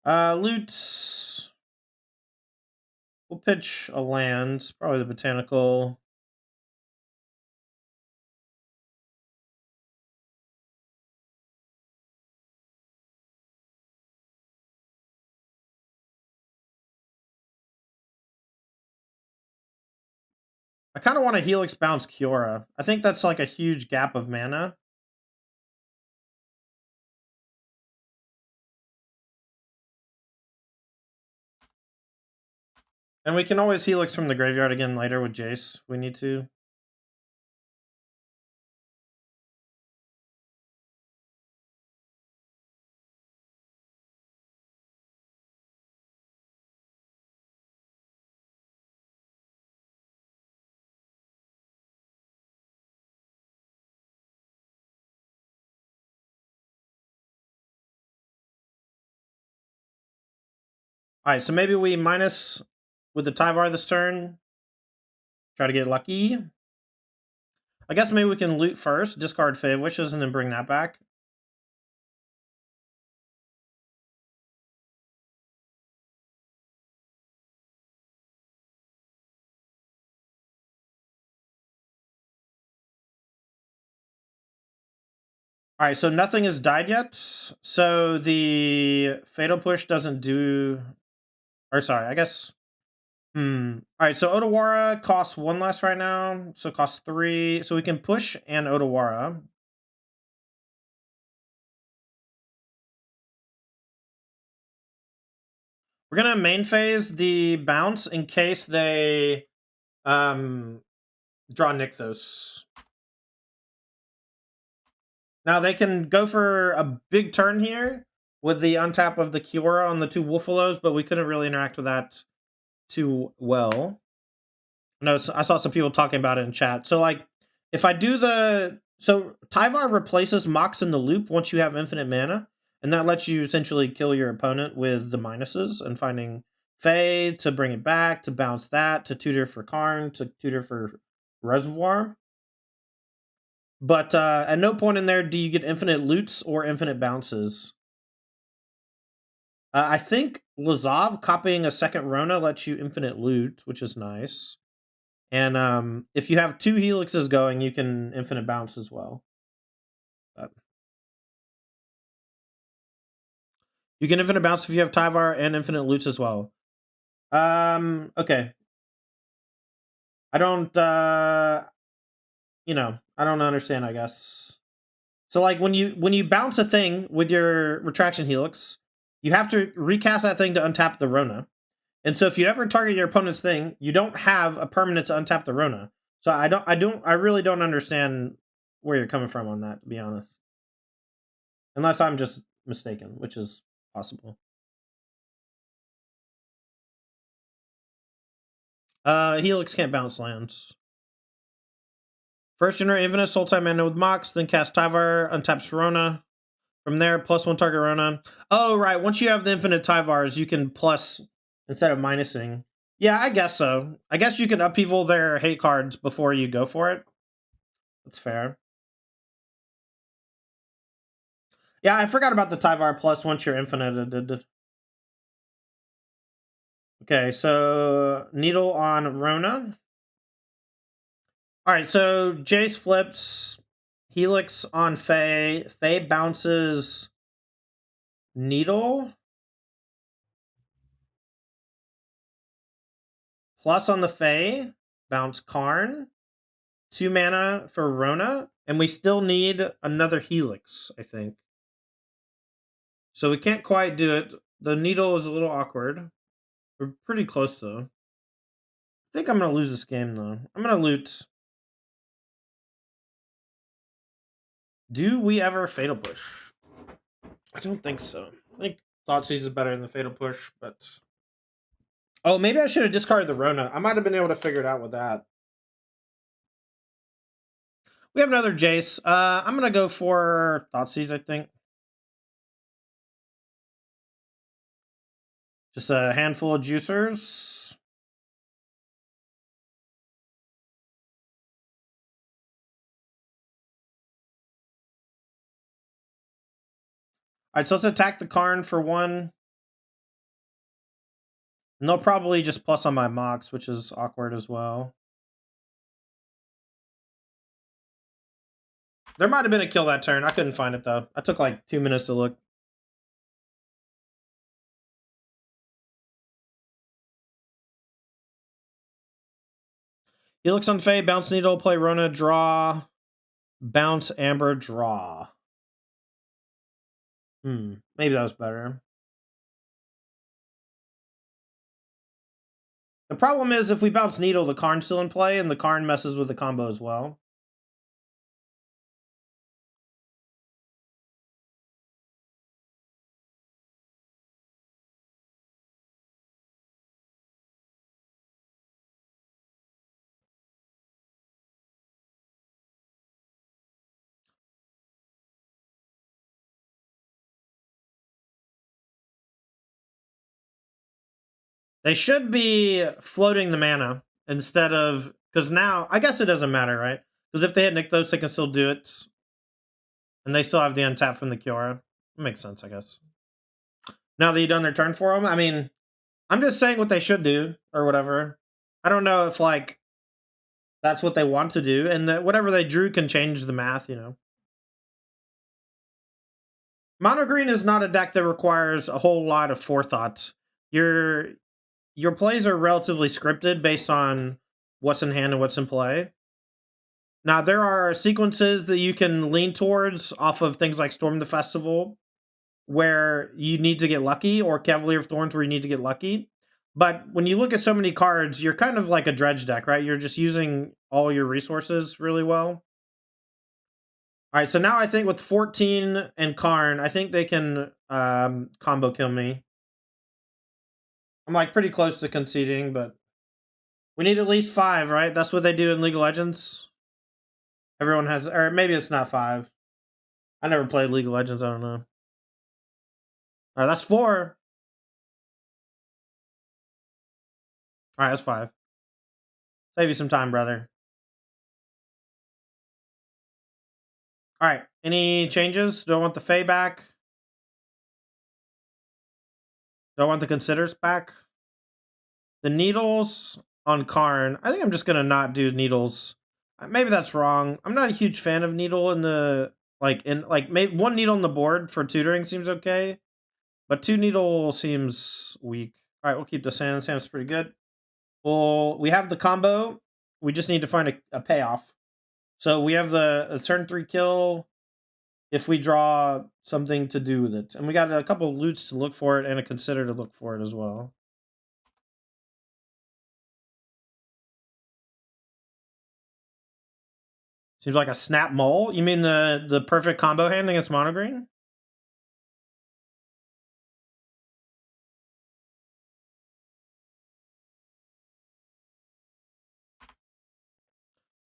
Loot. We'll pitch a land. Probably the Botanical. I kind of want to Helix bounce Kiora. I think that's like a huge gap of mana. And we can always Helix from the graveyard again later with Jace if we need to. Alright, so maybe we minus with the Tyvar this turn. Try to get lucky. I guess maybe we can loot first, discard Fae Wishes, and then bring that back. Alright, so nothing has died yet. So the Fatal Push doesn't do... Or sorry, I guess... Alright, so Otawara costs 1 less right now. So it costs 3. So we can push and Otawara. We're going to main phase the bounce in case they draw Nykthos. Now they can go for a big turn here with the untap of the Kiora on the 2 Wolfalos, but we couldn't really interact with that too well. No, I saw some people talking about it in chat. So like, if I do so Tyvar replaces Mox in the loop once you have infinite mana, and that lets you essentially kill your opponent with the minuses and finding Fae to bring it back, to bounce that, to tutor for Karn, to tutor for Reservoir. But at no point in there do you get infinite loots or infinite bounces. I think Lazav copying a second Rona lets you infinite loot, which is nice. And if you have 2 helixes going, you can infinite bounce as well. But you can infinite bounce if you have Tyvar and infinite loots as well. Okay. I don't I don't understand, I guess. So like when you bounce a thing with your retraction helix, you have to recast that thing to untap the Rona. And so if you ever target your opponent's thing, you don't have a permanent to untap the Rona. So I really don't understand where you're coming from on that, to be honest. Unless I'm just mistaken, which is possible. Helix can't bounce lands. First generate infinite soul time mana with Mox, then cast Tyvar, untaps Rona. From there, +1 target Rona. Oh, right. Once you have the infinite Tyvars, you can plus instead of minusing. Yeah, I guess so. I guess you can upheaval their hate cards before you go for it. That's fair. Yeah, I forgot about the Tyvar plus once you're infinite. Okay, so Needle on Rona. Alright, so Jace flips. Helix on Fae. Fae bounces Needle. Plus on the Fae. Bounce Karn. 2 mana for Rona. And we still need another Helix, I think. So we can't quite do it. The Needle is a little awkward. We're pretty close, though. I think I'm going to lose this game, though. I'm going to loot. Do we ever Fatal Push? I don't think so. I think Thoughtseize is better than Fatal Push, but... Oh, maybe I should have discarded the Rona. I might have been able to figure it out with that. We have another Jace. I'm going to go for Thoughtseize, I think. Just a handful of juicers. Alright, so let's attack the Karn for 1. And they'll probably just plus on my Mox, which is awkward as well. There might have been a kill that turn. I couldn't find it, though. I took like 2 minutes to look. Helix on Fae, bounce Needle, play Rona, draw. Bounce Amber, draw. Maybe that was better. The problem is if we bounce Needle, the Karn's still in play, and the Karn messes with the combo as well. They should be floating the mana instead of... Because now, I guess it doesn't matter, right? Because if they hit Nykthos, they can still do it. And they still have the untap from the Kiora. It makes sense, I guess. Now that you've done their turn for them, I mean, I'm just saying what they should do, or whatever. I don't know if, like, that's what they want to do, and that whatever they drew can change the math, you know. Mono Green is not a deck that requires a whole lot of forethought. Your plays are relatively scripted based on what's in hand and what's in play. Now, there are sequences that you can lean towards off of things like Storm the Festival, where you need to get lucky, or Cavalier of Thorns, where you need to get lucky. But when you look at so many cards, you're kind of like a dredge deck, right? You're just using all your resources really well. All right, so now I think with 14 and Karn, I think they can combo kill me. I'm like pretty close to conceding, but We need at least 5, right? That's what they do in League of Legends. Everyone has, or maybe it's not 5. I never played League of Legends. I don't know. All right, that's 4. All right, that's 5. Save you some time, brother. All right, any changes? Do I want the Fae back? Do I want the Considers back? The Needles on Karn. I think I'm just gonna not do Needles. Maybe that's wrong. I'm not a huge fan of Needle in the maybe one Needle on the board for tutoring seems okay, but 2 Needle seems weak. All right, we'll keep the Sand. Sand's pretty good. Well, we have the combo. We just need to find a payoff. So we have the turn 3 kill if we draw something to do with it. And we got a couple of loots to look for it and a consider to look for it as well. Seems like a snap mole. You mean the perfect combo hand against mono green?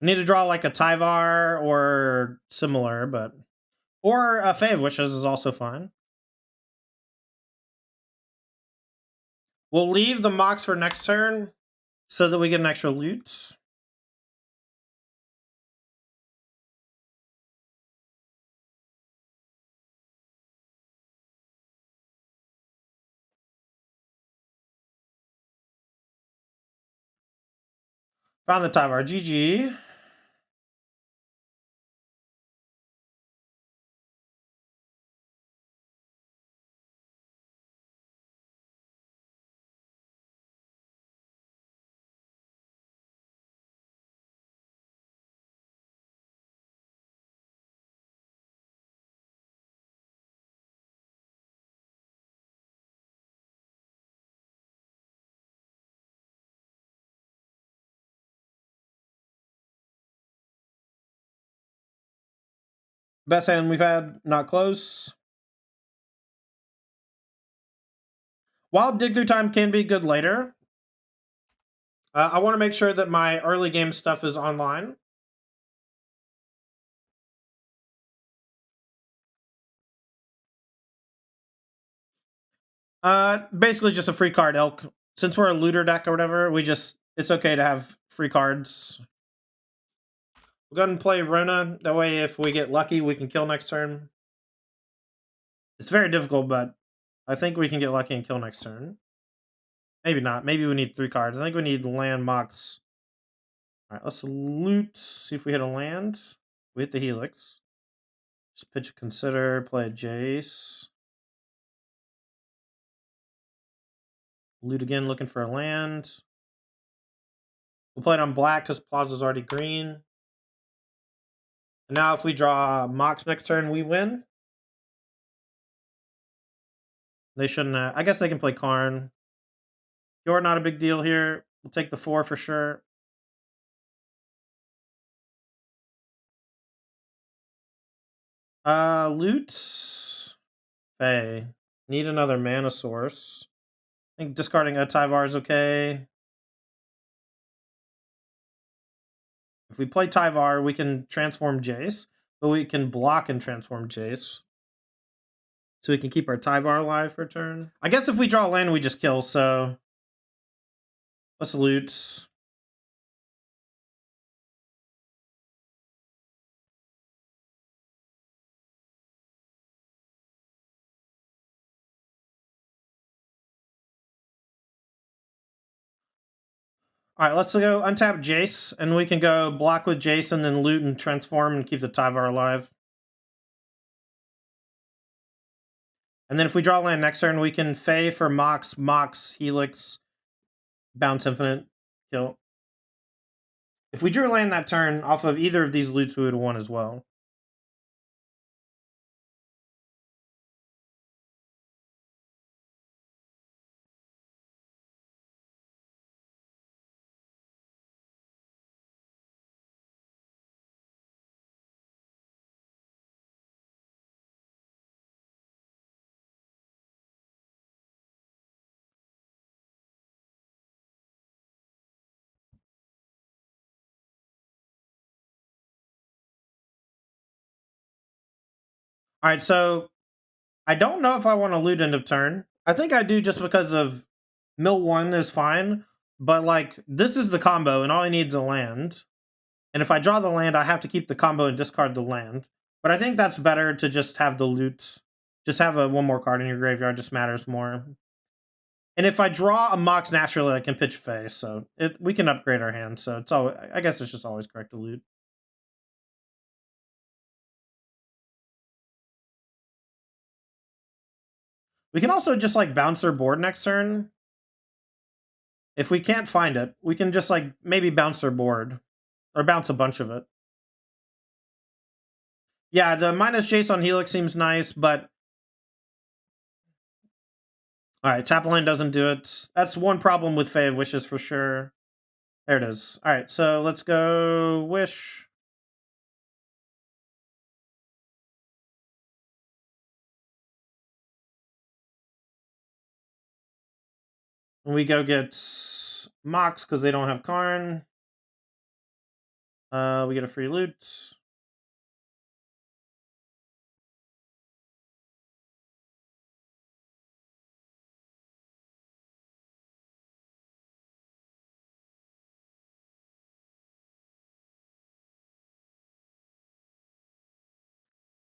Need to draw like a Tyvar or similar, but or a Fae of Wishes is also fine. We'll leave the Mox for next turn so that we get an extra loot. Found the Tyvar. GG. Best hand we've had, not close. While dig through time can be good later, I want to make sure that my early game stuff is online. Basically just a free card elk. Since we're a looter deck or whatever, it's okay to have free cards. We'll go ahead and play Rona. That way, if we get lucky, we can kill next turn. It's very difficult, but I think we can get lucky and kill next turn. Maybe not. Maybe we need 3 cards. I think we need land Mox. All right, let's loot. See if we hit a land. We hit the Helix. Just pitch a Consider. Play a Jace. Loot again, looking for a land. We'll play it on black because Plaza's already green. And now if we draw Mox next turn, we win. They shouldn't. I guess they can play Karn. You're not a big deal here. We'll take the 4 for sure. Loot. Fae. Need another mana source. I think discarding a Tyvar is okay. If we play Tyvar, we can transform Jace, but we can block and transform Jace. So we can keep our Tyvar alive for a turn. I guess if we draw land, we just kill, so let's loot. Alright, let's go untap Jace, and we can go block with Jace and then loot and transform and keep the Tyvar alive. And then if we draw land next turn, we can Fae for Mox, Helix, Bounce Infinite, kill. If we drew land that turn, off of either of these loots, we would have won as well. All right, so I don't know if I want to loot end of turn. I think I do just because of mill 1 is fine, but like this is the combo and all I need is a land. And if I draw the land, I have to keep the combo and discard the land. But I think that's better to just have the loot. Just have one more card in your graveyard, just matters more. And if I draw a Mox naturally, I can pitch face, so we can upgrade our hand. So it's always, I guess it's just always correct to loot. We can also just like bounce their board next turn. If we can't find it, we can just like maybe bounce their board or bounce a bunch of it. Yeah, the minus Jace on Helix seems nice, but all right, tap line doesn't do it. That's one problem with Fae of Wishes for sure. There it is. All right, so let's go Wish. And we go get Mox because they don't have Karn. We get a free loot.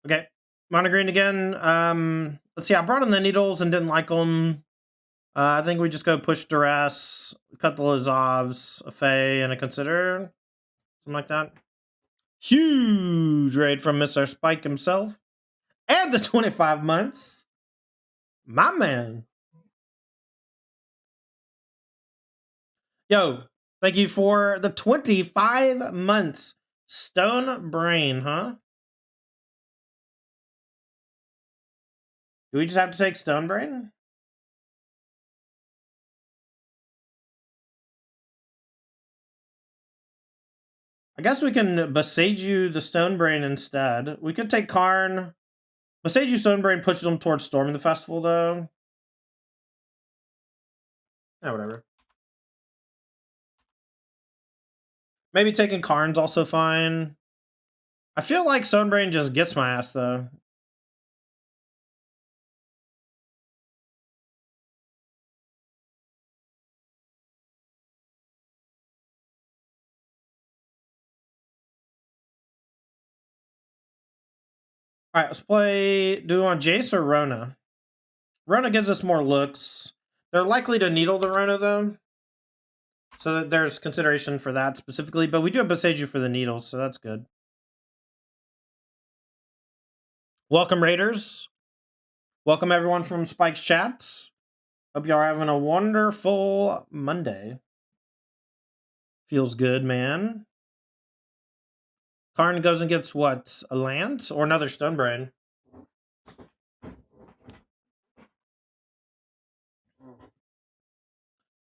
Okay, mono green again. Let's see. I brought in the needles and didn't like them. I think we just go push Duress, cut the Lazovs, a Fae, and a Consider. Something like that. Huge raid from Mr. Spike himself. And the 25 months. My man. Yo, thank you for the 25 months. Stone Brain, huh? Do we just have to take Stone Brain? I guess we can Boseiju the Stone Brain instead. We could take Karn. Boseiju Stone Brain pushes them towards Storming the Festival, though. Yeah, whatever. Maybe taking Karn's also fine. I feel like Stone Brain just gets my ass, though. Alright, let's play... Do we want Jace or Rona? Rona gives us more looks. They're likely to needle the Rona, though. So there's consideration for that specifically. But we do have Boseiju for the needles, so that's good. Welcome, Raiders. Welcome, everyone from Spike's Chats. Hope y'all are having a wonderful Monday. Feels good, man. Karn goes and gets what? A land? Or another Stone Brain?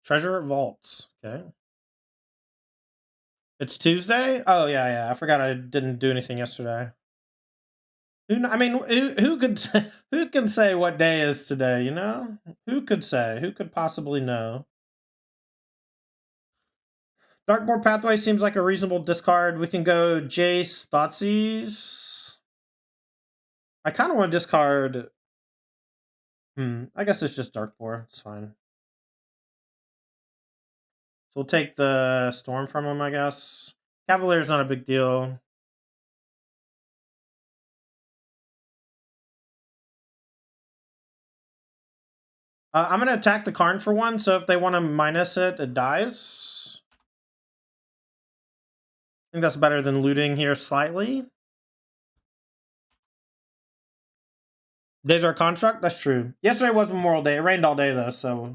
Treasure Vaults. Okay. It's Tuesday? Oh, yeah. I forgot I didn't do anything yesterday. I mean, who could say, who can say what day is today, you know? Who could say? Who could possibly know? Darkboard Pathway seems like a reasonable discard. We can go Jace, Thoughtseize. I kind of want to discard... I guess it's just Darkboard. It's fine. So we'll take the Storm from him, I guess. Cavalier's not a big deal. I'm going to attack the Karn for one, so if they want to minus it, it dies. I think that's better than looting here slightly. Days are construct? That's true. Yesterday was Memorial Day. It rained all day, though, so...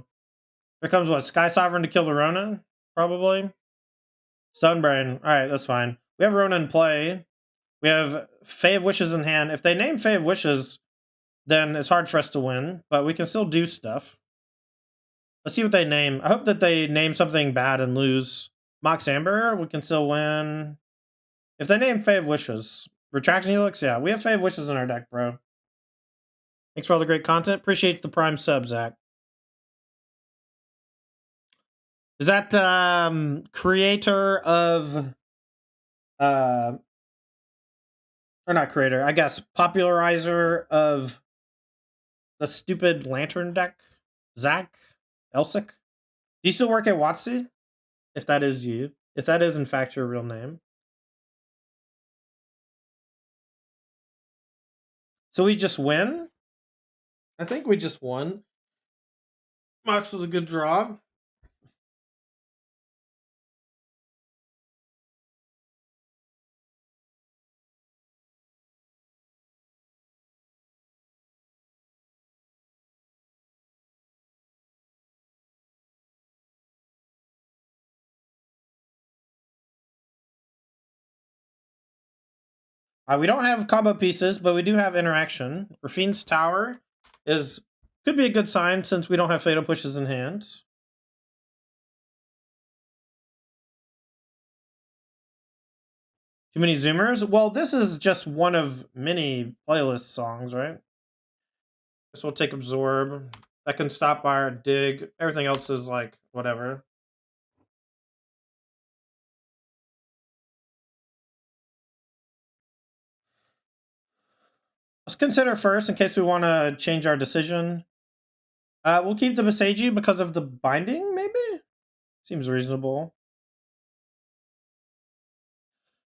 Here comes what? Sky Sovereign to kill the Rona? Probably. Stonebrain. Alright, that's fine. We have Rona in play. We have Fae of Wishes in hand. If they name Fae of Wishes, then it's hard for us to win, but we can still do stuff. Let's see what they name. I hope that they name something bad and lose. Mox Amber, we can still win. If they name Fae of Wishes. Retraction Helix, yeah. We have Fae of Wishes in our deck, bro. Thanks for all the great content. Appreciate the Prime sub, Zach. Is that creator of or not creator, I guess popularizer of the stupid lantern deck, Zach Elsick. Do you still work at Watsy? If that is you, if that is in fact your real name. So we just win? I think we just won. Mox was a good draw. We don't have combo pieces, but we do have interaction. Rafine's Tower is could be a good sign since we don't have fatal pushes in hand. Too many zoomers? Well, this is just one of many playlist songs, right? So we'll take absorb. That can stop our dig. Everything else is like whatever. Let's consider first in case we want to change our decision. We'll keep the Beseiji because of the binding, maybe? Seems reasonable.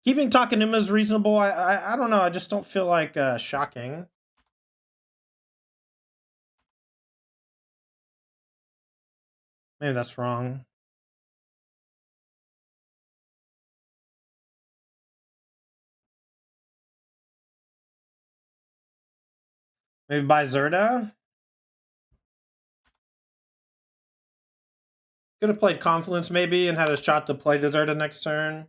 Keeping Takanuma is reasonable. I don't know. I just don't feel like shocking. Maybe that's wrong. Maybe buy Zirda. Could have played Confluence maybe and had a shot to play the Zirda next turn.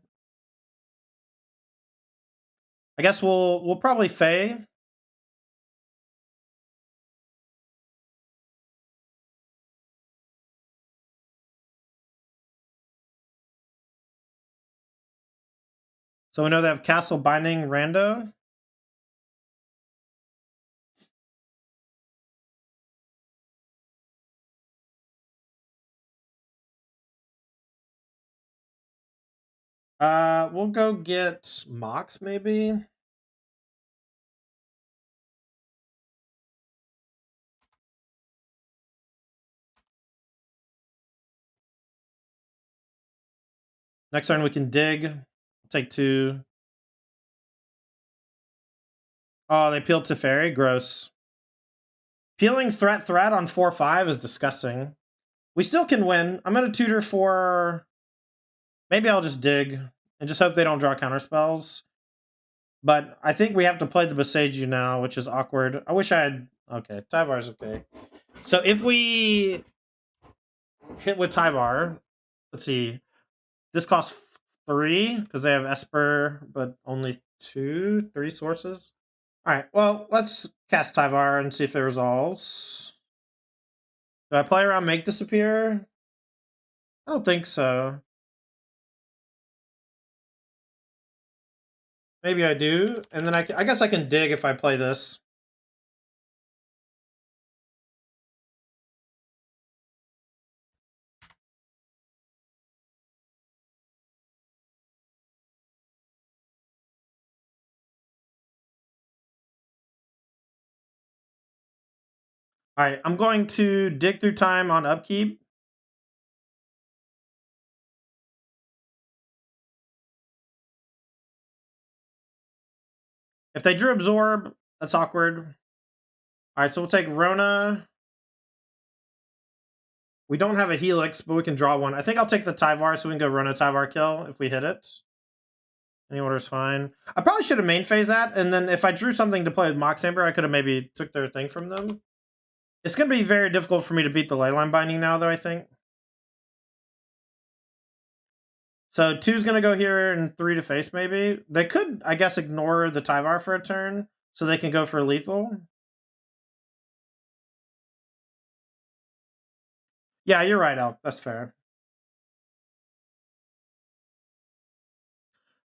I guess we'll probably Fey. So we know they have Castle Binding Rando. We'll go get Mox maybe. Next turn we can dig. Take 2. Oh, they peeled Teferi. Gross. Peeling threat on 4/5 is disgusting. We still can win. I'm gonna tutor for. Maybe I'll just dig and just hope they don't draw counter spells. But I think we have to play the Beseiju now, which is awkward. I wish I had. Okay, Tyvar's okay. So if we hit with Tyvar, let's see. This costs 3 because they have Esper, but only 3 sources. All right, well, let's cast Tyvar and see if it resolves. Do I play around Make Disappear? I don't think so. Maybe I do, and then I guess I can dig if I play this. All right, I'm going to dig through time on upkeep. If they drew absorb, that's awkward. All right, so we'll take Rona. We don't have a Helix, but we can draw one. I think I'll take the Tyvar so we can go Rona Tyvar kill if we hit it. Any order is fine. I probably should have main phase that, and then if I drew something to play with Mox Amber, I could have maybe took their thing from them. It's going to be very difficult for me to beat the Leyline Binding now, though, I think. So 2's going to go here and 3 to face, maybe. They could, I guess, ignore the Tyvar for a turn, so they can go for lethal. Yeah, you're right, Elk. That's fair.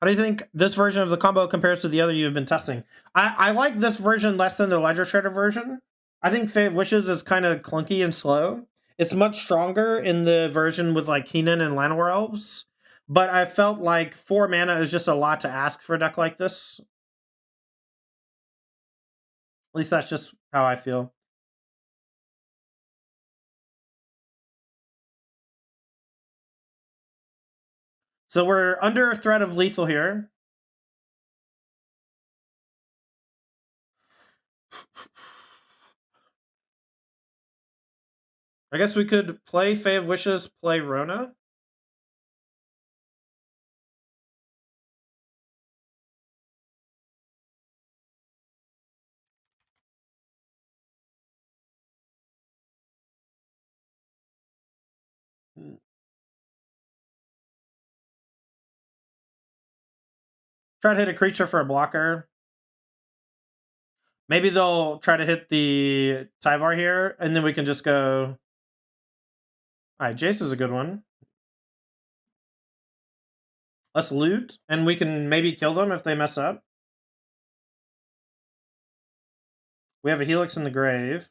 How do you think this version of the combo compares to the other you've been testing? I like this version less than the Ledger Shredder version. I think Fate of Wishes is kind of clunky and slow. It's much stronger in the version with like Keenan and Llanowar Elves. But I felt like 4 mana is just a lot to ask for a deck like this. At least that's just how I feel. So we're under threat of lethal here. I guess we could play Fae of Wishes, play Rona. Try to hit a creature for a blocker. Maybe they'll try to hit the Tyvar here, and then we can just go... Alright, Jace is a good one. Let's loot, and we can maybe kill them if they mess up. We have a Helix in the grave.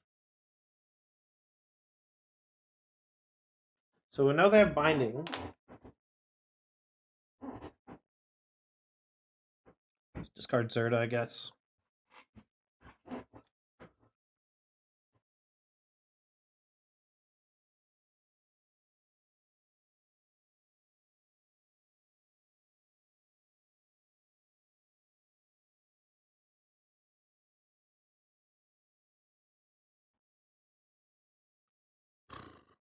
So we know they have binding. Let's discard Zirda, I guess.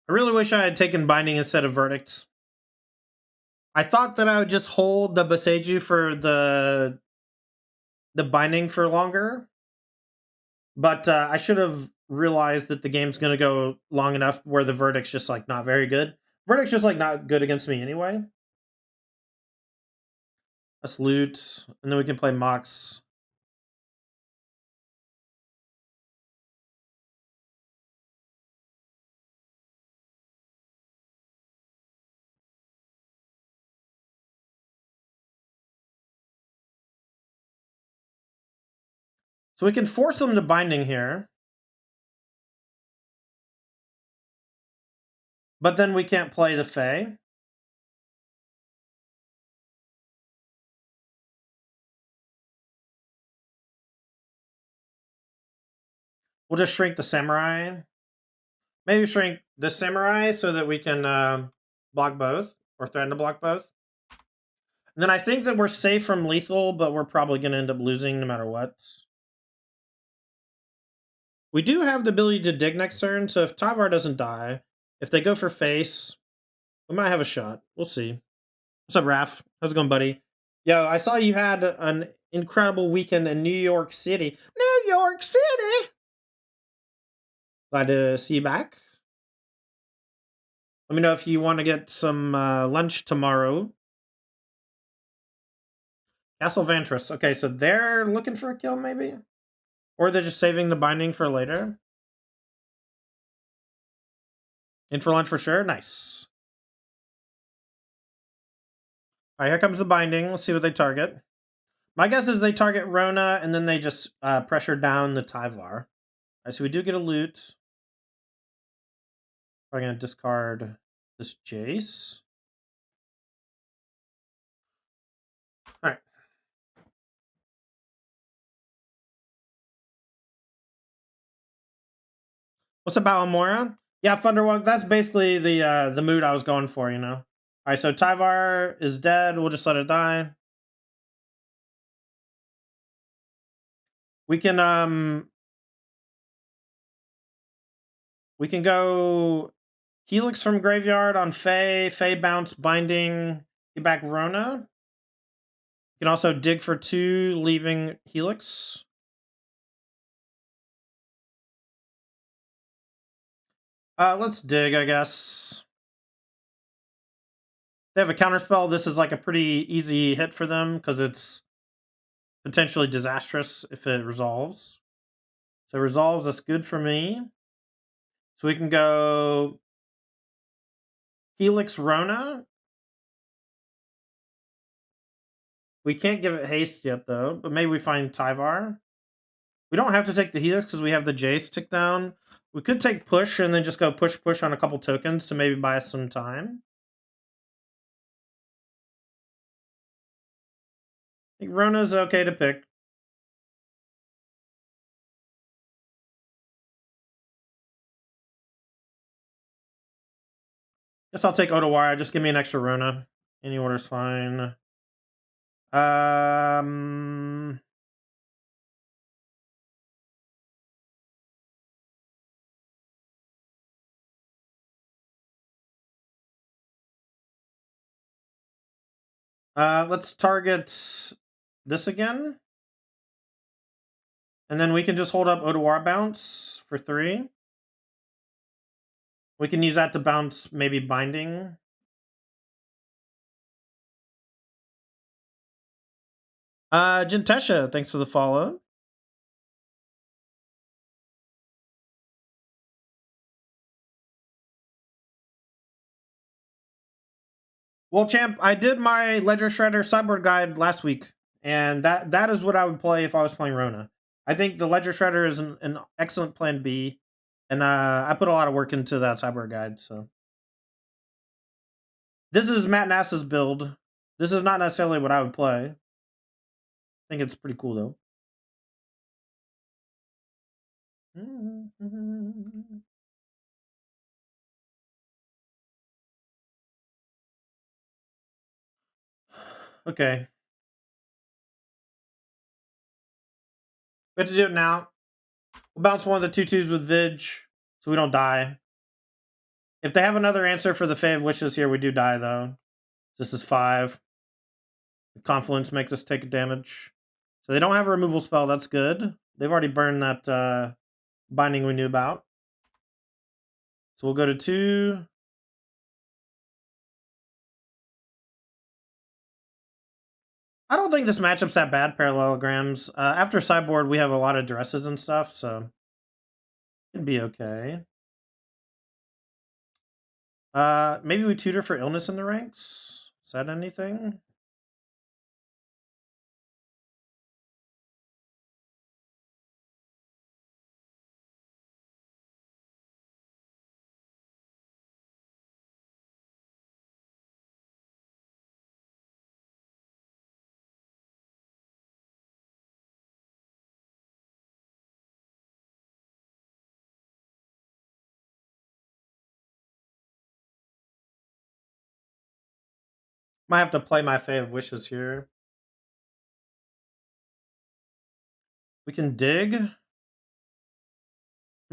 I really wish I had taken binding instead of verdicts. I thought that I would just hold the Boseiju for the binding for longer, but I should have realized that the game's going to go long enough where the verdict's just like not very good. Verdict's just like not good against me anyway. Let's loot, and then we can play Mox. So we can force them to binding here. But then we can't play the Fae. We'll just shrink the Samurai. Maybe shrink the Samurai so that we can block both, or threaten to block both. And then I think that we're safe from lethal, but we're probably going to end up losing no matter what. We do have the ability to dig next turn, so if Tyvar doesn't die, if they go for face, we might have a shot. We'll see. What's up, Raph? How's it going, buddy? Yo, I saw you had an incredible weekend in New York City. New York City! Glad to see you back. Let me know if you want to get some lunch tomorrow. Castle Vantress. Okay, so they're looking for a kill, maybe? Or they're just saving the binding for later? In for lunch for sure? Nice. Alright, here comes the binding. Let's see what they target. My guess is they target Rona, and then they just pressure down the Tyvar. Alright, so we do get a loot. I'm going to discard this Jace. Alright. What's up, Alamora? Yeah, Thunderwalk, that's basically the mood I was going for, you know? Alright, so Tyvar is dead. We'll just let it die. We can go Helix from Graveyard on Fae, Fae bounce, binding, get back Rona. You can also dig for 2, leaving Helix. Let's dig, I guess. They have a counterspell. This is like a pretty easy hit for them because it's potentially disastrous if it resolves. So it resolves, that's good for me. So we can go Helix Rona. We can't give it haste yet, though, but maybe we find Tyvar. We don't have to take the Helix because we have the Jace tick down. We could take push and then just go push on a couple tokens to maybe buy us some time. I think Rona's okay to pick. Guess I'll take Otawara. Just give me an extra Rona. Any order's fine. Um. Let's target this again. And then we can just hold up Otawara bounce for 3. We can use that to bounce maybe binding. Jintesha, thanks for the follow. Well, champ, I did my Ledger Shredder sideboard guide last week, and that is what I would play if I was playing Rona. I think the Ledger Shredder is an excellent plan B, and I put a lot of work into that sideboard guide. So this is Matt Nass's build. This is not necessarily what I would play. I think it's pretty cool though. Okay. We have to do it now. We'll bounce one of the 2/2s with Vig, so we don't die. If they have another answer for the Fae of Wishes here, we do die, though. This is 5. The Confluence makes us take damage. So they don't have a removal spell. That's good. They've already burned that binding we knew about. So we'll go to 2. I don't think this matchup's that bad, parallelograms. After sideboard, we have a lot of dresses and stuff, so it'd be okay. Maybe we tutor for illness in the ranks? Is that anything? Might have to play my Fae of Wishes here. We can dig. I'm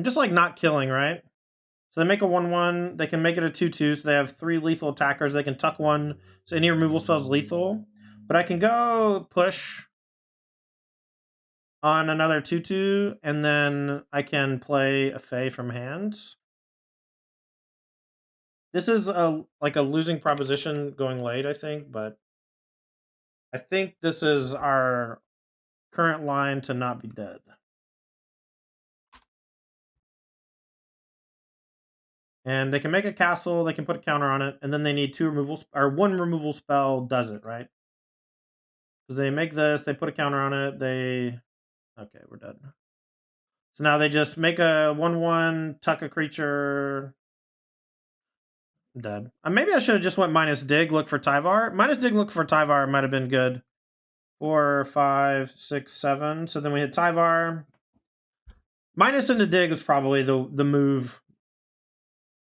just like not killing, right? So they make a 1/1. They can make it a 2/2. So they have 3 lethal attackers. They can tuck 1. So any removal spell is lethal. But I can go push on another 2/2, and then I can play a Fae from hand. This is like a losing proposition going late, I think, but I think this is our current line to not be dead. And they can make a castle, they can put a counter on it, and then they need 2 removals, or 1 removal spell does it, right? Because they make this, they put a counter on it, they... Okay, we're dead. So now they just make a 1/1, tuck a creature... I'm dead. Maybe I should have just went minus dig, look for Tyvar. Minus dig, look for Tyvar might have been good. 4, 5, 6, 7. So then we hit Tyvar. Minus into dig is probably the move.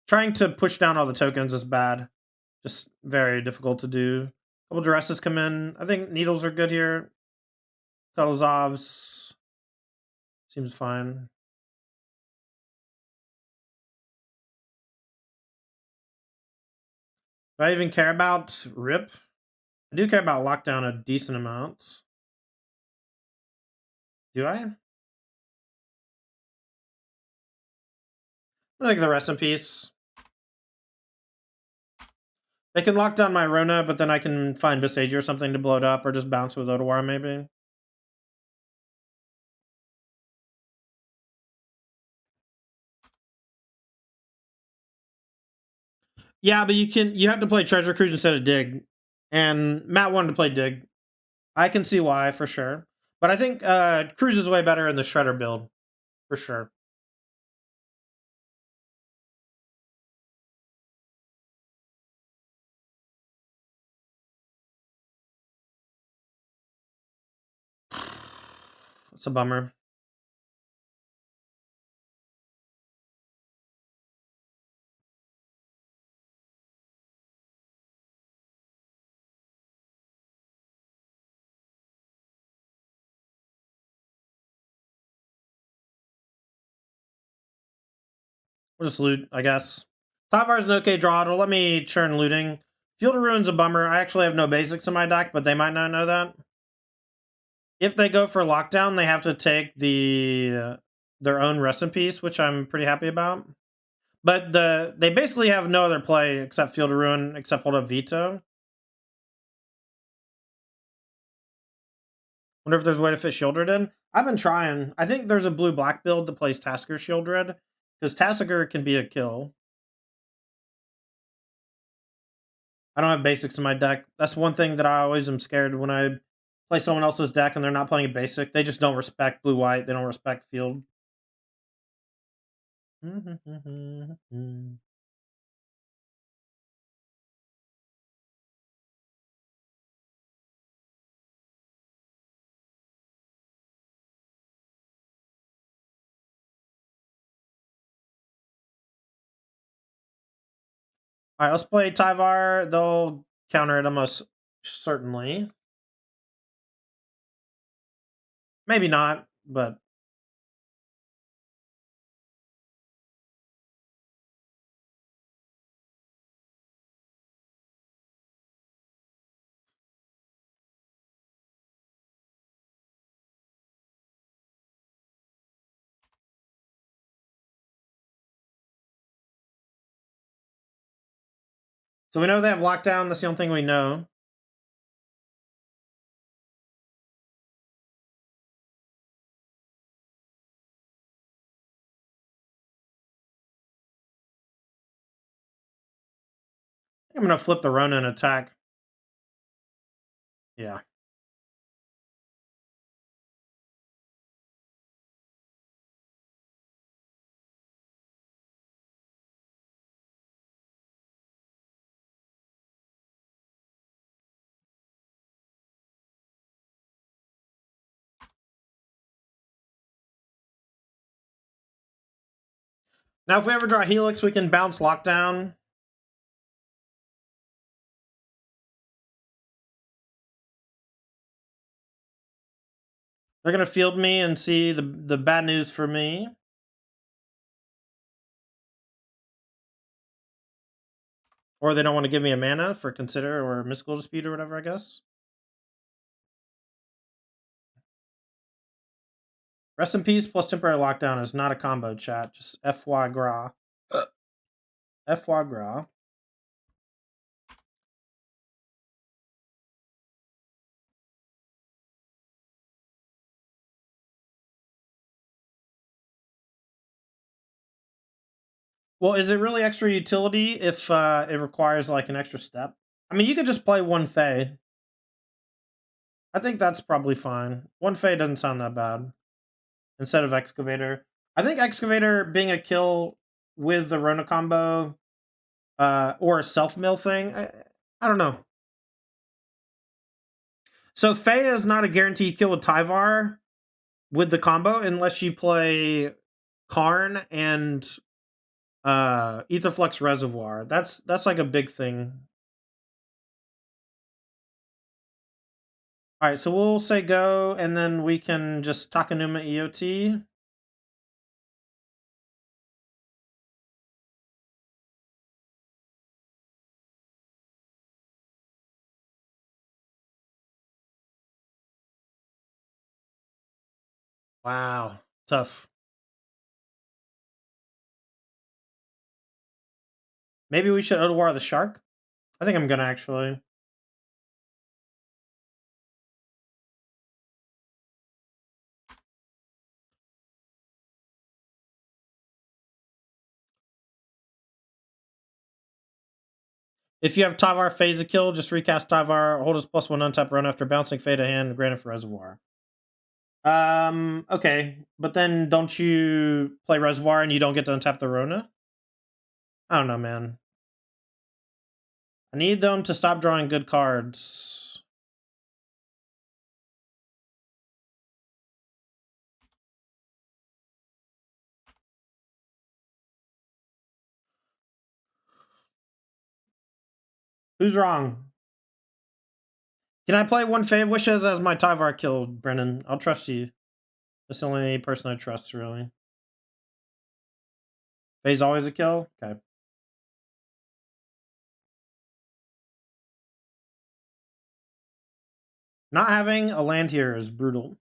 Trying to push down all the tokens is bad. Just very difficult to do. Couple duresses come in. I think needles are good here. Kalazovs seems fine. Do I even care about Rip? I do care about Lockdown a decent amount. Do I? I like the rest in peace. They can lock down my Rona, but then I can find Besage or something to blow it up, or just bounce with Otawara maybe. Yeah, but you have to play Treasure Cruise instead of Dig. And Matt wanted to play Dig. I can see why, for sure. But I think Cruise is way better in the Shredder build, for sure. It's a bummer. We'll just loot, I guess. Tyvar's an okay draw. It'll let me churn looting. Field of Ruin's a bummer. I actually have no basics in my deck, but they might not know that. If they go for lockdown, they have to take their own recipes, which I'm pretty happy about. But they basically have no other play except Field of Ruin, except hold up Veto. Wonder if there's a way to fit Shieldred in. I've been trying. I think there's a blue-black build that plays Tasker Shieldred, because Tasker can be a kill. I don't have basics in my deck. That's one thing that I always am scared when I play someone else's deck and they're not playing a basic. They just don't respect blue-white. They don't respect field. All right, let's play Tyvar. They'll counter it almost certainly. Maybe not, but... So we know they have lockdown. That's the only thing we know. I'm going to flip the Rona and attack. Yeah. Now, if we ever draw Helix, we can bounce lockdown. They're going to field me and see the bad news for me. Or they don't want to give me a mana for Consider or Mystical Dispute or whatever, I guess. Rest in Peace plus Temporary Lockdown is not a combo, chat. Just FY Gra. FY Gra. Well, is it really extra utility if it requires like an extra step? I mean, you could just play one Fae. I think that's probably fine. One Fae doesn't sound that bad. Instead of Excavator. I think Excavator being a kill with the Rona combo or a self-mill thing, I don't know. So Fae is not a guaranteed kill with Tyvar with the combo unless you play Karn and Etherflux Reservoir. That's like a big thing. All right, so we'll say go, and then we can just Takanuma EOT. Wow, tough. Maybe we should Odawar the Shark? I think I'm gonna actually. If you have Tyvar phase a kill, just recast Tyvar, hold his +1 untap run after bouncing Fade to hand, granted for Reservoir. Okay. But then don't you play Reservoir and you don't get to untap the Rona? I don't know, man. I need them to stop drawing good cards. Who's wrong? Can I play one Fave Wishes as my Tyvar kill, Brennan? I'll trust you. That's the only person I trust, really. Phase always a kill? Okay. Not having a land here is brutal.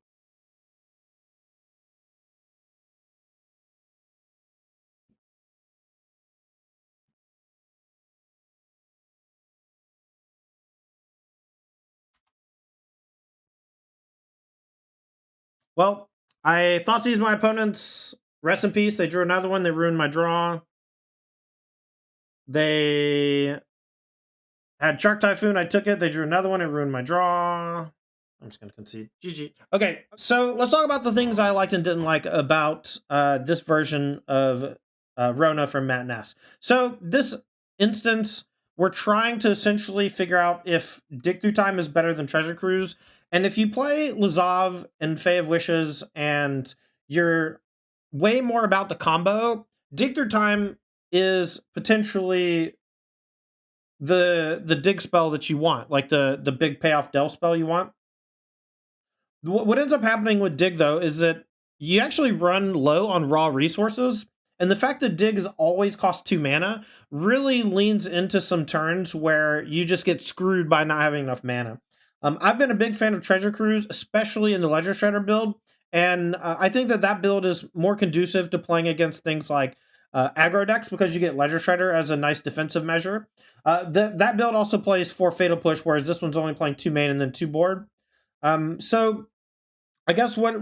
Well, I thought these my opponents. Rest in peace. They drew another one. They ruined my draw. They had Shark Typhoon. I took it. They drew another one. It ruined my draw. I'm just going to concede. GG. Okay, so let's talk about the things I liked and didn't like about this version of Rona from Matt Nass. So this instance, we're trying to essentially figure out if Dig Through Time is better than Treasure Cruise. And if you play Lazav and Fae of Wishes and you're way more about the combo, Dig Through Time is potentially the dig spell that you want, like the big payoff del spell you want. What ends up happening with dig though is that you actually run low on raw resources, and the fact that dig is always cost 2 mana really leans into some turns where you just get screwed by not having enough mana. I've been a big fan of Treasure Cruise, especially in the Ledger Shredder build, and I think that build is more conducive to playing against things like aggro decks because you get Ledger Shredder as a nice defensive measure. That build also plays 4 Fatal Push, whereas this one's only playing 2 main and then 2 board. So I guess what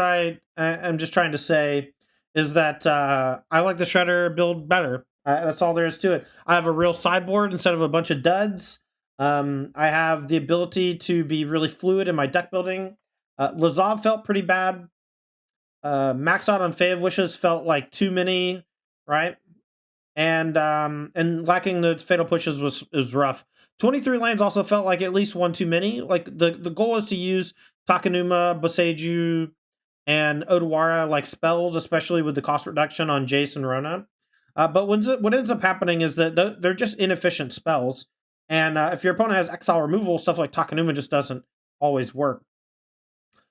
I am just trying to say is that I like the Shredder build better. That's all there is to it. I have a real sideboard instead of a bunch of duds. I have the ability to be really fluid in my deck building. Lazav felt pretty bad. Max out on Fae of Wishes felt like too many, right? And lacking the fatal pushes was rough. 23 lanes also felt like at least one too many. Like the goal is to use Takanuma, Boseiju, and Odawara like spells, especially with the cost reduction on Jace and Rona. But what ends up happening is that they're just inefficient spells, and if your opponent has exile removal, stuff like Takanuma just doesn't always work.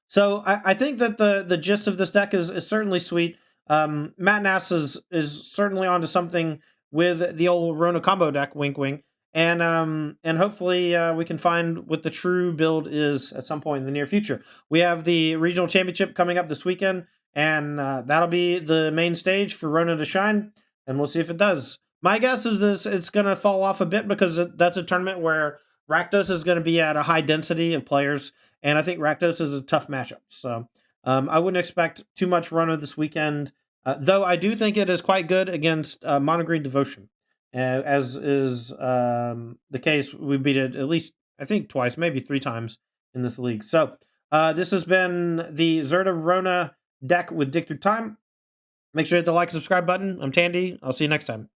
So I think that the gist of this deck is certainly sweet. Matt Nass is certainly onto something with the old Rona combo deck, wink wink. And hopefully we can find what the true build is at some point in the near future. We have the regional championship coming up this weekend, and that'll be the main stage for Rona to shine, and we'll see if it does. My guess is it's going to fall off a bit because that's a tournament where Rakdos is going to be at a high density of players, and I think Rakdos is a tough matchup. So I wouldn't expect too much Rona this weekend, though I do think it is quite good against Mono Green Devotion. As is the case, we beat it at least, I think, twice, maybe 3 times in this league. So this has been the Zirda Rona deck with Dig Through Time. Make sure to hit the like and subscribe button. I'm Tandy. I'll see you next time.